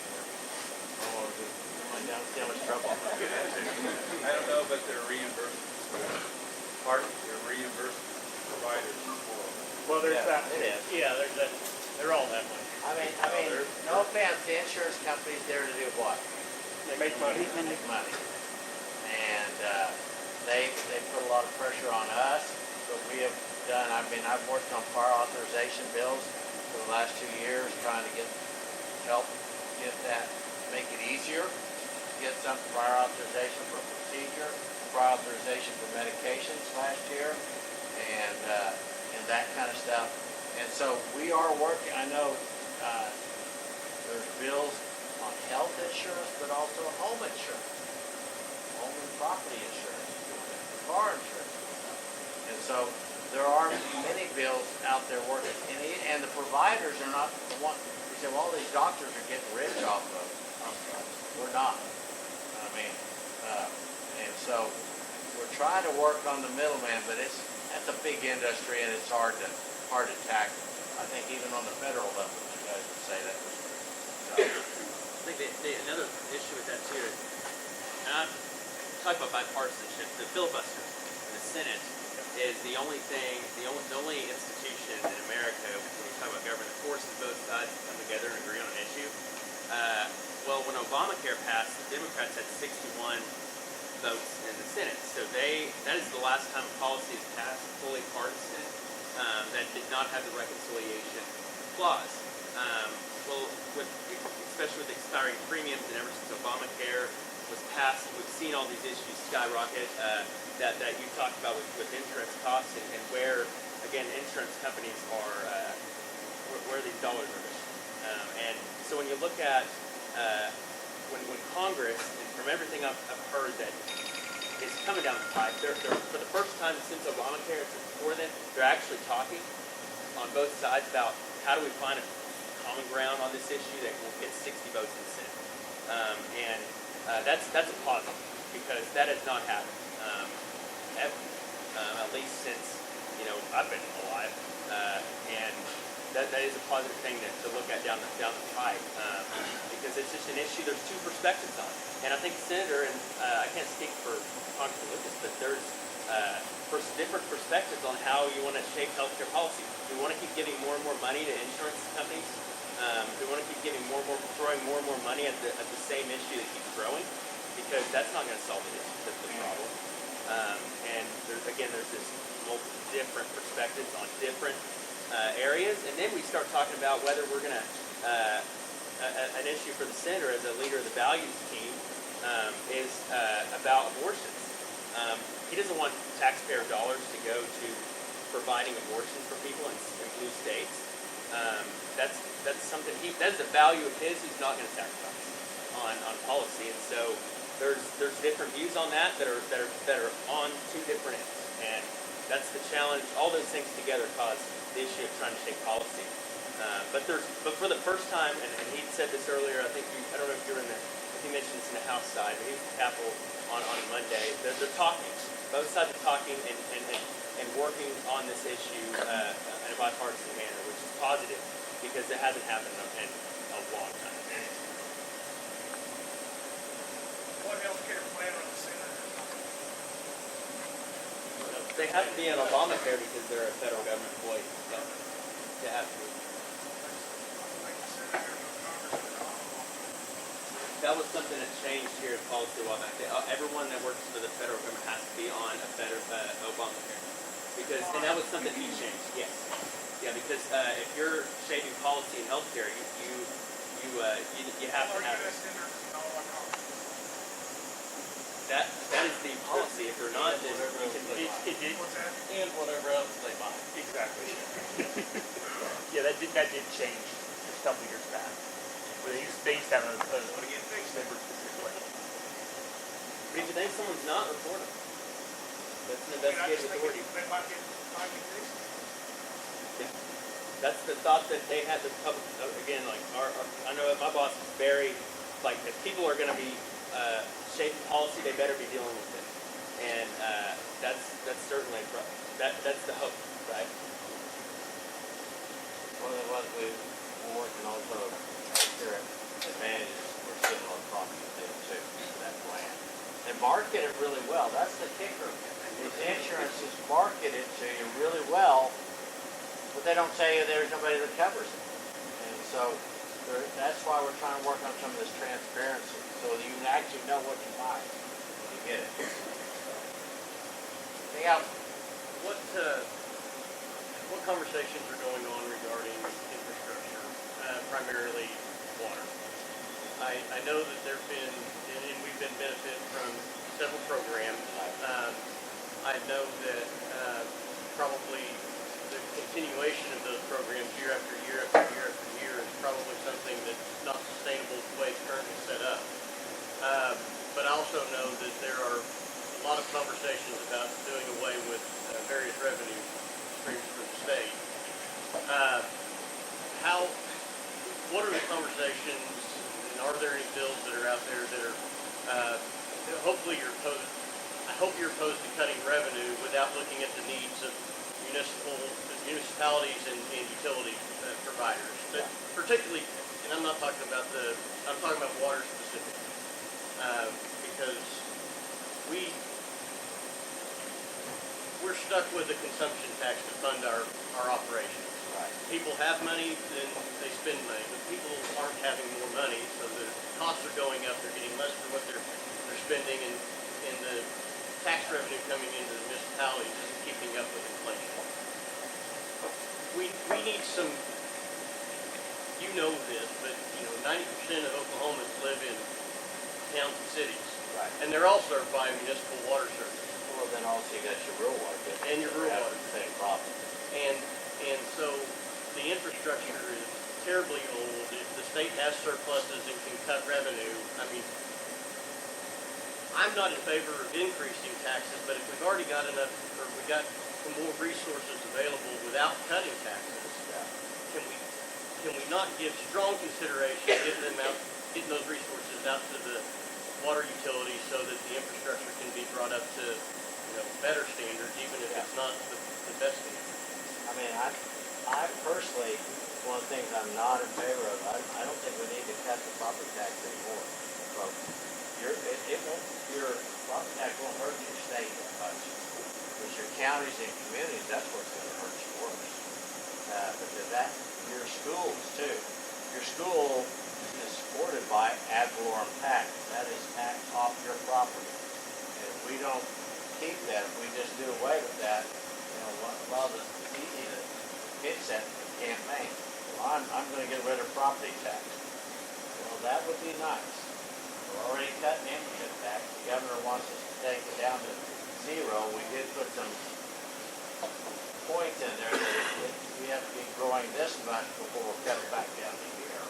I don't see how much trouble I'm gonna get into. I don't know, but they're reimbursed. Pardon? They're reimbursed providers for. Well, there's that. It is. Yeah, there's that. They're all that way. I mean, no offense, the insurance company's there to do what? They make money. Make money. And they put a lot of pressure on us, but we have done, I've worked on prior authorization bills for the last 2 years, trying to help get that, make it easier, get some prior authorization for procedure, prior authorization for medications last year, and that kind of stuff. And so we are working, I know there's bills on health insurance, but also home insurance, home and property insurance, car insurance. And so there are many bills out there working, and the providers are not the one. We say, well, all these doctors are getting rich off of it. We're not. I mean, and so we're trying to work on the middleman, but that's a big industry, and it's hard to tackle. I think even on the federal level, you guys would say that was true. I think another issue with that too is, and I'm talking about bipartisanship, the filibuster in the Senate is the only institution in America when you talk about government that forces both sides to come together and agree on an issue. Well, when Obamacare passed, the Democrats had 61 votes in the Senate. So that is the last time a policy is passed fully partisan that did not have the reconciliation clause. Well, especially with expiring premiums, and ever since Obamacare was passed, we've seen all these issues skyrocket that you talked about with insurance costs and where, again, insurance companies are, where these dollars are going. And so when you look at when Congress, and from everything I've heard that is coming down the pipe, they're for the first time since Obamacare, since before then, they're actually talking on both sides about how do we find a common ground on this issue that will get 60 votes in the Senate. And that's a positive, because that has not happened ever, at least since I've been alive, and that is a positive thing to look at down the pipe, because it's just an issue. There's two perspectives on it, and I think the senator, and I can't speak for Congressman Lucas, but there's different perspectives on how you want to shape healthcare policy. Do we want to keep giving more and more money to insurance companies? Do we want to keep giving throwing more and more money at the same issue that keeps growing? Because that's not going to solve the problem. And there's this multiple different perspectives on different areas, and then we start talking about whether we're going to an issue for the senator as a leader of the values team is about abortions. He doesn't want taxpayer dollars to go to providing abortions for people in blue states. That's something that's a value of his he's not going to sacrifice on policy, and so there's different views on that are on two different ends, and that's the challenge. All those things together cause the issue of trying to shape policy. But for the first time, and he said this earlier, I don't know if you were he mentioned this in the House side, but he was in the Capitol on Monday. They're talking. Both sides are talking and working on this issue in a bipartisan manner, which is positive, because it hasn't happened in a long time. What healthcare plan are the senators on? They have to be on Obamacare because they're a federal government employee. So they have to. That was something that changed here in policy a while back. Everyone that works for the federal government has to be on a federal Obamacare, and that was something he changed. Yes, yeah, because if you're shaping policy in healthcare, you have to have it. That is the policy. If they're not, then you can And whatever else they buy. Exactly. Yeah, that did change just a couple of years back. Where they used to have a member specifically. But if you think someone's not, report them. That's an investigative authority. They might get fixed. Yeah. That's the thought that they had. The public, again, like I know my boss is very if people are going to be shaping policy, they better be dealing with it, and that's certainly that's the hope, right? One of the ones we're working also here at Advantages, we're sitting on property too, that plan. And market it really well. That's the kicker. These insurances market it to you really well, but they don't tell you there's nobody that covers it. And so that's why we're trying to work on some of this transparency, so that you actually know what you buy when you get it. Anything else? What what conversations are going on regarding infrastructure, primarily water? I know that there've been, and we've been benefit from several programs. I know that probably the continuation of those programs year after year after year after year is probably something that's not sustainable the way it's currently set up. But I also know that there are a lot of conversations about doing away with various revenue streams for the state. What are the conversations, and are there any bills that are out there that are, hopefully you're opposed, I hope you're opposed to cutting revenue without looking at the needs of municipalities and utility providers. But particularly, and I'm talking about water specifically, because we're stuck with a consumption tax to fund our operations. Right. People have money, then they spend money, but people aren't having more money, so the costs are going up. They're getting less for what they're spending, and the tax revenue coming into the municipalities isn't keeping up with inflation. We need some. You know this, but 90% of Oklahomans live in towns and cities, Right. and they're all served by municipal water service. Well, then also you got your rural water. And your rural water. Same problem. And so the infrastructure is terribly old. If the state has surpluses and can cut revenue, I mean, I'm not in favor of increasing taxes, but if we've already got enough, or we got some more resources available without cutting taxes, can we not give strong consideration getting those resources out to the water utilities so that the infrastructure can be brought up to better standards, even if it's not the best standards? I mean, I personally, one of the things I'm not in favor of, I don't think we need to cut the property tax anymore. Well, your property tax won't hurt your state that much. Because your counties and communities, that's what's going to hurt you worse. Because your schools too. Your school is supported by ad valorem tax. That is tax off your property. And if we don't keep that, if we just do away with that, a lot of it's easy to hit that campaign. Well, I'm going to get rid of property tax. Well, that would be nice. We're already cutting income tax. The governor wants us to take it down to zero. We did put some points in there that we have to be growing this much before we'll cut it back down to here.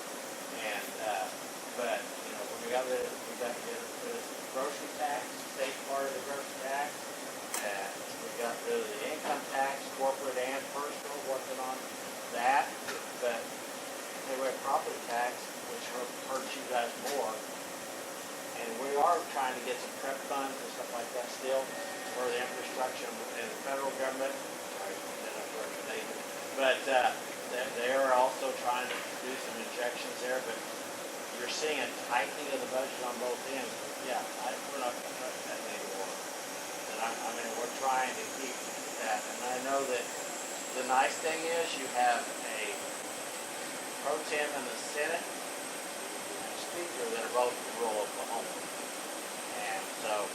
And but we got to get rid of the grocery tax, state part of the grocery tax. We got rid of the income tax, corporate and personal, working on that. But anyway, property tax, which hurts you guys more. And we are trying to get some prep funds and stuff like that still for the infrastructure in the federal government. But they are also trying to do some injections there. But you're seeing a tightening of the budget on both ends. Yeah, we're not going to cut that anymore. I mean, we're trying to keep that. And I know that the nice thing is you have a pro tem in the Senate and a speaker that are both from rural Oklahoma. And so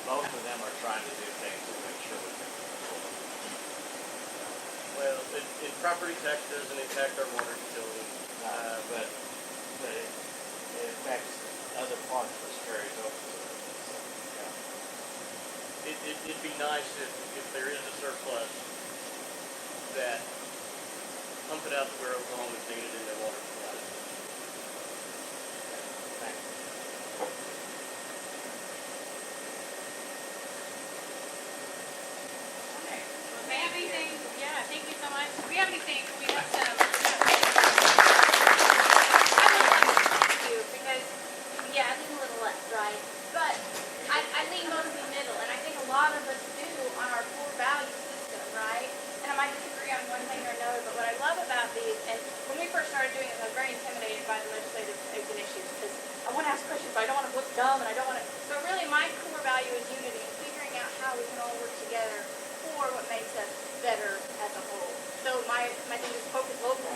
both of them are trying to do things to make sure we can control it. Well, property tax doesn't impact our water utility. But it affects other parts of us carries over to it. So, yeah. It'd be nice if there is a surplus that pump it out to where Oklahoma's needed in their water supply. Thank you. Okay. Well, if we have anything, thank you so much. If we have anything, we have some. Because, I lean a little left, right? But I lean mostly middle, and I think a lot of us do on our core value system, right? And I might disagree on one thing or another, but what I love about these, and when we first started doing this, I was very intimidated by the legislative issues, because I want to ask questions, but I don't want to look dumb, and I don't want to, so really my core value is unity, and figuring out how we can all work together for what makes us better as a whole. So my thing is focus local,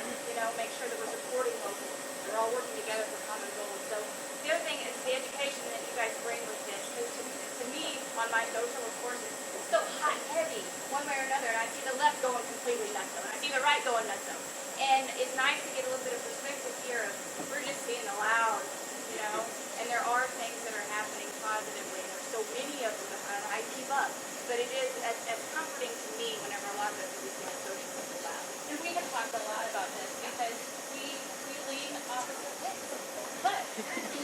make sure that we're supporting local. We're all working together for common goals. So the other thing is the education that you guys bring with this. To me, on my social courses, it's so hot heavy one way or another, and I see the left going completely nuts. And I see night going nuts though. And it's nice to get a little bit of perspective here of, we're just seeing the loud, you know, and there are things that are happening positively, and there's so many of them, I don't know how you keep up, but it is as comforting to me whenever a lot of us do my social media loud. And we have talked a lot about this because we lean opposite ways. But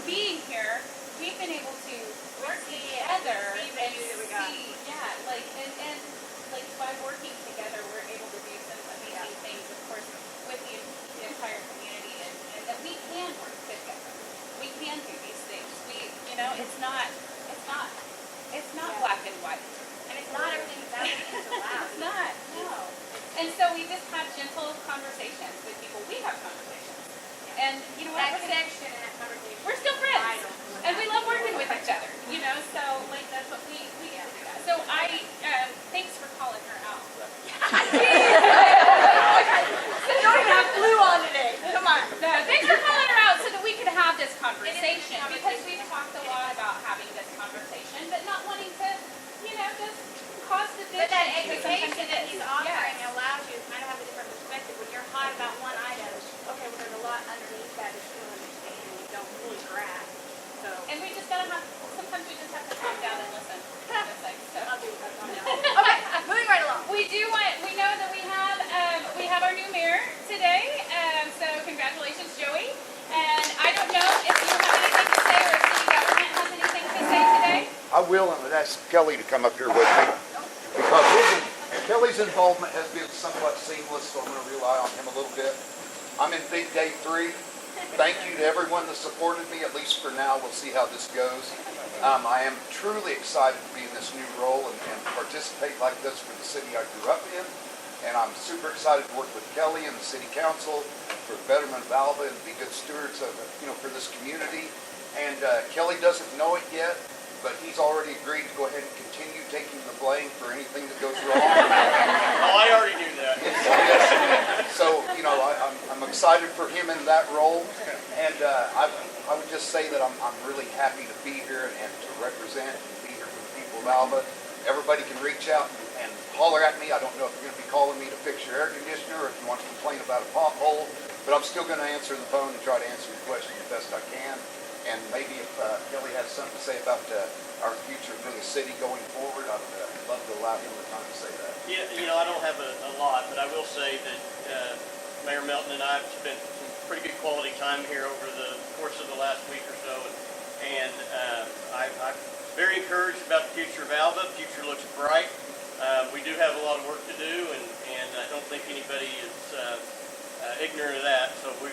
being here, we've been able to work together see the and view that we got. see, yeah, like, and like by working together, we're able to do some amazing things, of course, with the entire community, and that we can work together. We can do these things. You know, it's not black and white. And it's not everything about it is so loud. It's not, no. And so we just have gentle conversations with people. We have conversations. And you know what? That connection and that conversation. We're still friends. Vital. And we love working with each other, you know, so like that's what we do that. So thanks for calling her out. Don't even have blue on today. Come on. No, thanks for calling her out so that we could have this conversation, because we've talked a lot about having this conversation, but not wanting to, you know, just cause division. But that because education sometimes that it he's is. offering Yes. allows you to kind of have a different perspective. When you're hot about one item, okay, well, there's a lot underneath that that you don't understand and you don't fully grasp. So, And we just gotta have, sometimes we just have to calm down and listen. Just like, so. I'll do that. Okay, moving right along. We know that we have our new mayor today, so congratulations, Joey. And I don't know if you have anything to say or if city government has anything to say today. I will, and would ask Kelly to come up here with me, because Kelly's involvement has been somewhat seamless, so I'm going to rely on him a little bit. I'm in big day 3. Thank you to everyone that supported me, at least for now. We'll see how this goes. I am truly excited to be in this new role and participate like this for the city I grew up in. And I'm super excited to work with Kelly and the city council for the betterment of Alva and be good stewards of, for this community. And Kelly doesn't know it yet, but he's already agreed to go ahead and continue taking the blame for anything that goes wrong. Oh, I already knew that. So, I'm excited for him in that role. And I would just say that I'm really happy to be here and to represent and be here for the people of Alva. Everybody can reach out and holler at me. I don't know if you're going to be calling me to fix your air conditioner or if you want to complain about a pothole, but I'm still going to answer the phone and try to answer your question the best I can. And maybe if Kelly has something to say about our future for the city going forward, I'd love to allow him the time to say that. Yeah, I don't have a lot, but I will say that Mayor Melton and I have spent some pretty good quality time here over the course of the last week or so, and I'm very encouraged about the future of Alva. The future looks bright. We do have a lot of work to do, and I don't think anybody is ignorant of that. So we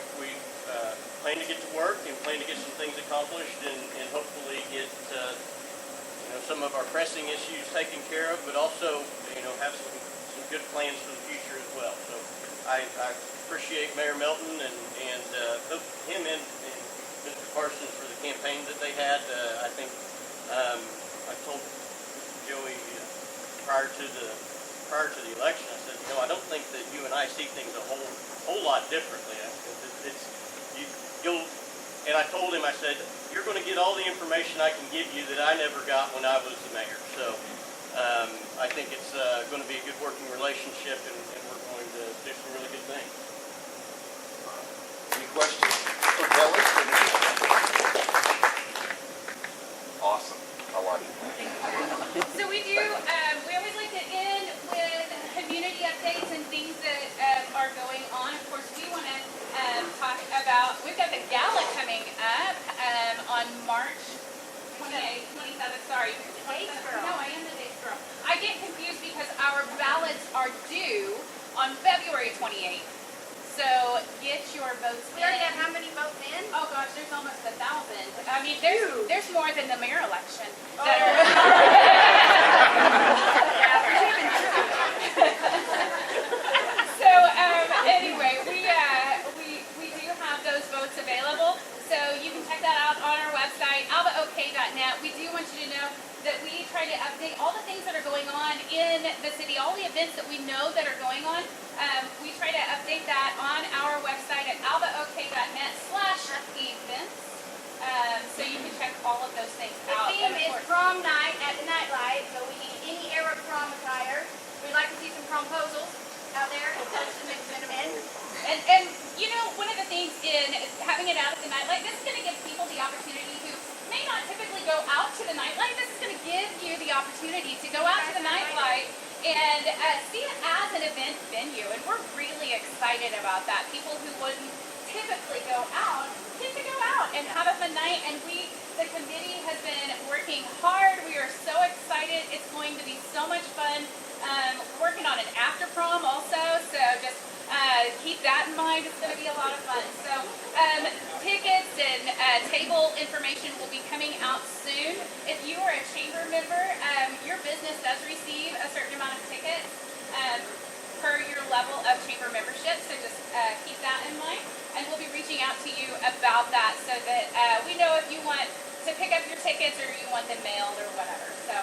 plan to get to work and plan to get some things accomplished, and hopefully get some of our pressing issues taken care of, but also have some good plans for the future as well. So I appreciate Mayor Melton and both him and Mr. Parsons for the campaign that they had. I think I told Joey prior to the election, I said, I don't think that you and I see things a whole lot differently. And I told him, I said, you're going to get all the information I can give you that I never got when I was the mayor. So I think it's going to be a good working relationship, and we're going to do some really good things. Any questions for Kelly? Awesome. I like it. So we always like to end with community updates and things that are going on. Of course, we want to talk about, we've got the gala coming up on March 28th, 27th, sorry. No, I am the date's girl. I get confused because our ballots are due on February 28th. So get your votes in. We already have how many votes in? Oh gosh, there's almost 1,000. I mean, there's more than the mayor election that Oh. are. So anyway, we do have those votes available. So you can check that out on our website, alvaok.net. We do want you to know that we try to update all the things that are going on in the city, all the events that we know that are going on. We try to update that on our website at alvaok.net/events. So you can check all of those things The out. theme is prom night at the Nightlight, so we need any era prom attire. We'd like to see some promposals out there. there, it does just make sense. And you know, one of the things in having it out at the nightlight, this is going to give people the opportunity who may not typically go out to the nightlight. This is going to give you the opportunity to go out to the nightlight and see it as an event venue. And we're really excited about that. People who wouldn't typically go out get to go out and have a fun night. And the committee has been working hard. We are so excited. It's going to be so much fun. Working on an after prom also, so just keep that in mind. It's going to be a lot of fun. So tickets and table information will be coming out soon. If you are a chamber member, your business does receive a certain amount of tickets per your level of chamber membership, so just keep that in mind. And we'll be reaching out to you about that so that we know if you want to pick up your tickets or you want them mailed or whatever. So,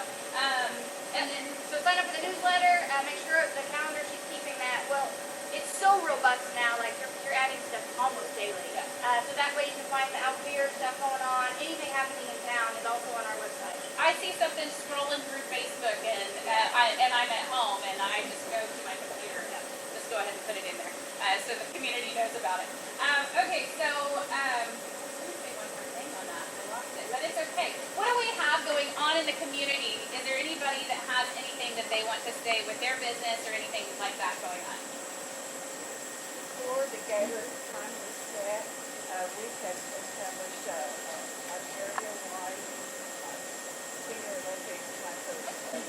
And then, so sign up for the newsletter, make sure the calendar she's keeping that. Well, it's so robust now, like you're adding stuff almost daily. So that way you can find the out here stuff going on, anything happening in town is also on our website. I see something scrolling through Facebook and I'm at home and I just go to my computer and just go ahead and put it in there so the community knows about it. Okay, so let me say one more thing on that. I lost it, but it's okay. What do we have going on in the community? Is there anybody that has anything that they want to say with their business or anything like that going on? Before the gathering time was set, we had established an area-wide senior living type of event.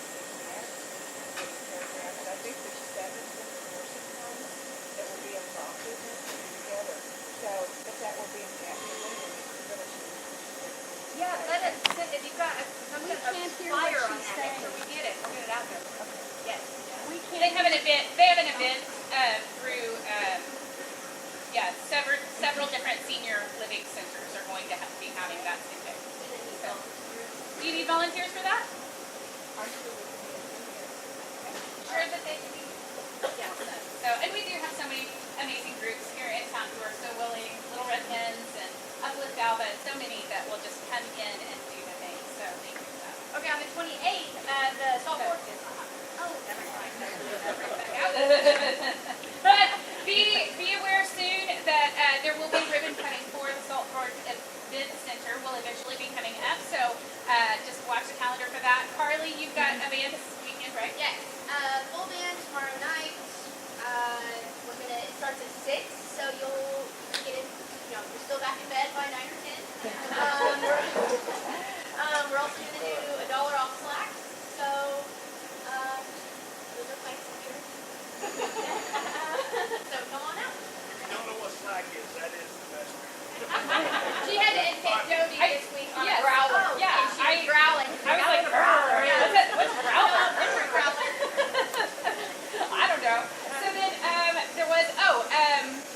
And I think there's 7 different nursing homes that will be involved in this together. So, but that will be in the afternoon. Yeah, let us, if you've got some kind of flyer on that, make sure we get it, we'll get it out there. Yes. They have an event. They have an event through several different senior living centers are going to be having that same day. So, do you need volunteers for that? Sure that they can be. Yeah. So, and we do have so many amazing groups here in town who are so willing. Little Red Hens and Uplift Alva, and so many that will just come in and do the thing. So, thank you for that. Okay, on the 28th, the salt pork is not. Oh, never mind. But be aware soon that there will be ribbon cutting for the Salt Fork Event Center. Will eventually be coming up, so just watch the calendar for that. Carly, you've got a band this weekend, right? Yes. Full band tomorrow night. It starts at 6, so you'll get in. You're still back in bed by 9 or 10. We're also going to do $1 off Slack. So those are places here. So come on out. If you don't know what Slack is, that is the best. She had to educate Jody this week on Yes. growler. Oh, yeah, And she was growling. I was like, what's growler? Growling. I don't know. So then there was,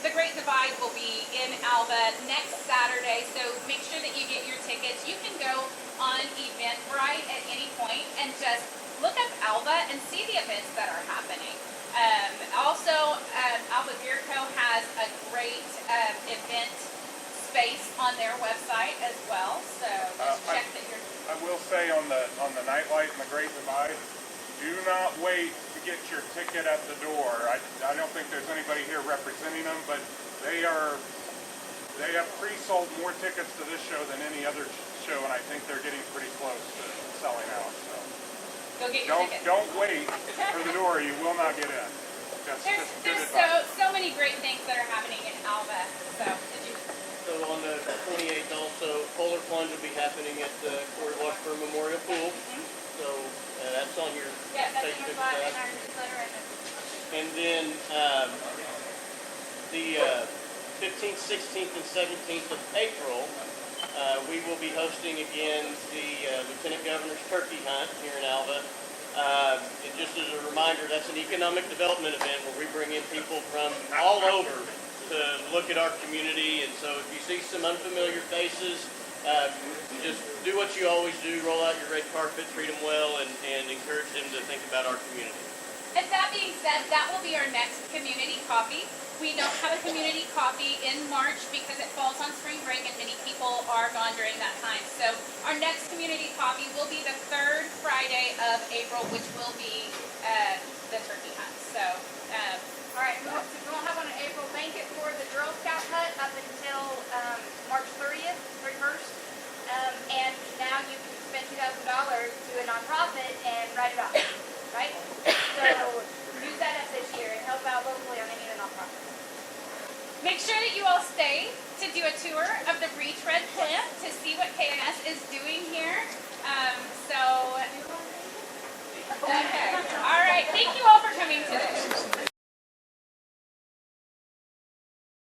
the Great Divide will be in Alva next Saturday, so make sure that you get your tickets. You can go on Eventbrite at any point and just look up Alva and see the events that are happening. Also, Alva Beer Co. has a great event space on their website as well, so just check that you're... I will say on the nightlight and the Great Divide, do not wait to get your ticket at the door. I don't think there's anybody here representing them, but they have pre-sold more tickets to this show than any other show, and I think they're getting pretty close to selling out. So Go get your ticket. don't wait for the door. You will not get in. That's just good There's advice. so many great things that are happening in Alva. So did you? So on the 28th also, Polar Plunge will be happening at the Corey Washburn Memorial Pool. So that's on your Yeah, that's in Facebook our stuff. newsletter. And then the 15th, 16th, and 17th of April, we will be hosting again the Lieutenant Governor's Turkey Hunt here in Alva. And just as a reminder, that's an economic development event where we bring in people from all over to look at our community. And so if you see some unfamiliar faces, just do what you always do, roll out your red carpet, treat them well, and encourage them to think about our community. And that being said, that will be our next community coffee. We don't have a community coffee in March because it falls on spring break and many people are gone during that time. So our next community coffee will be the 3rd Friday of April, which will be the turkey hunt. So All right, so we won't have one in April. Bank it for the Girl Scout hut up until March 30th, 31st. And now you can spend $2,000 to a nonprofit and write it off, right? So use that up this year and help out locally on any of the nonprofits. Make sure that you all stay to do a tour of the retread plant to see what KNS is doing here. Okay. All right. Thank you all for coming today.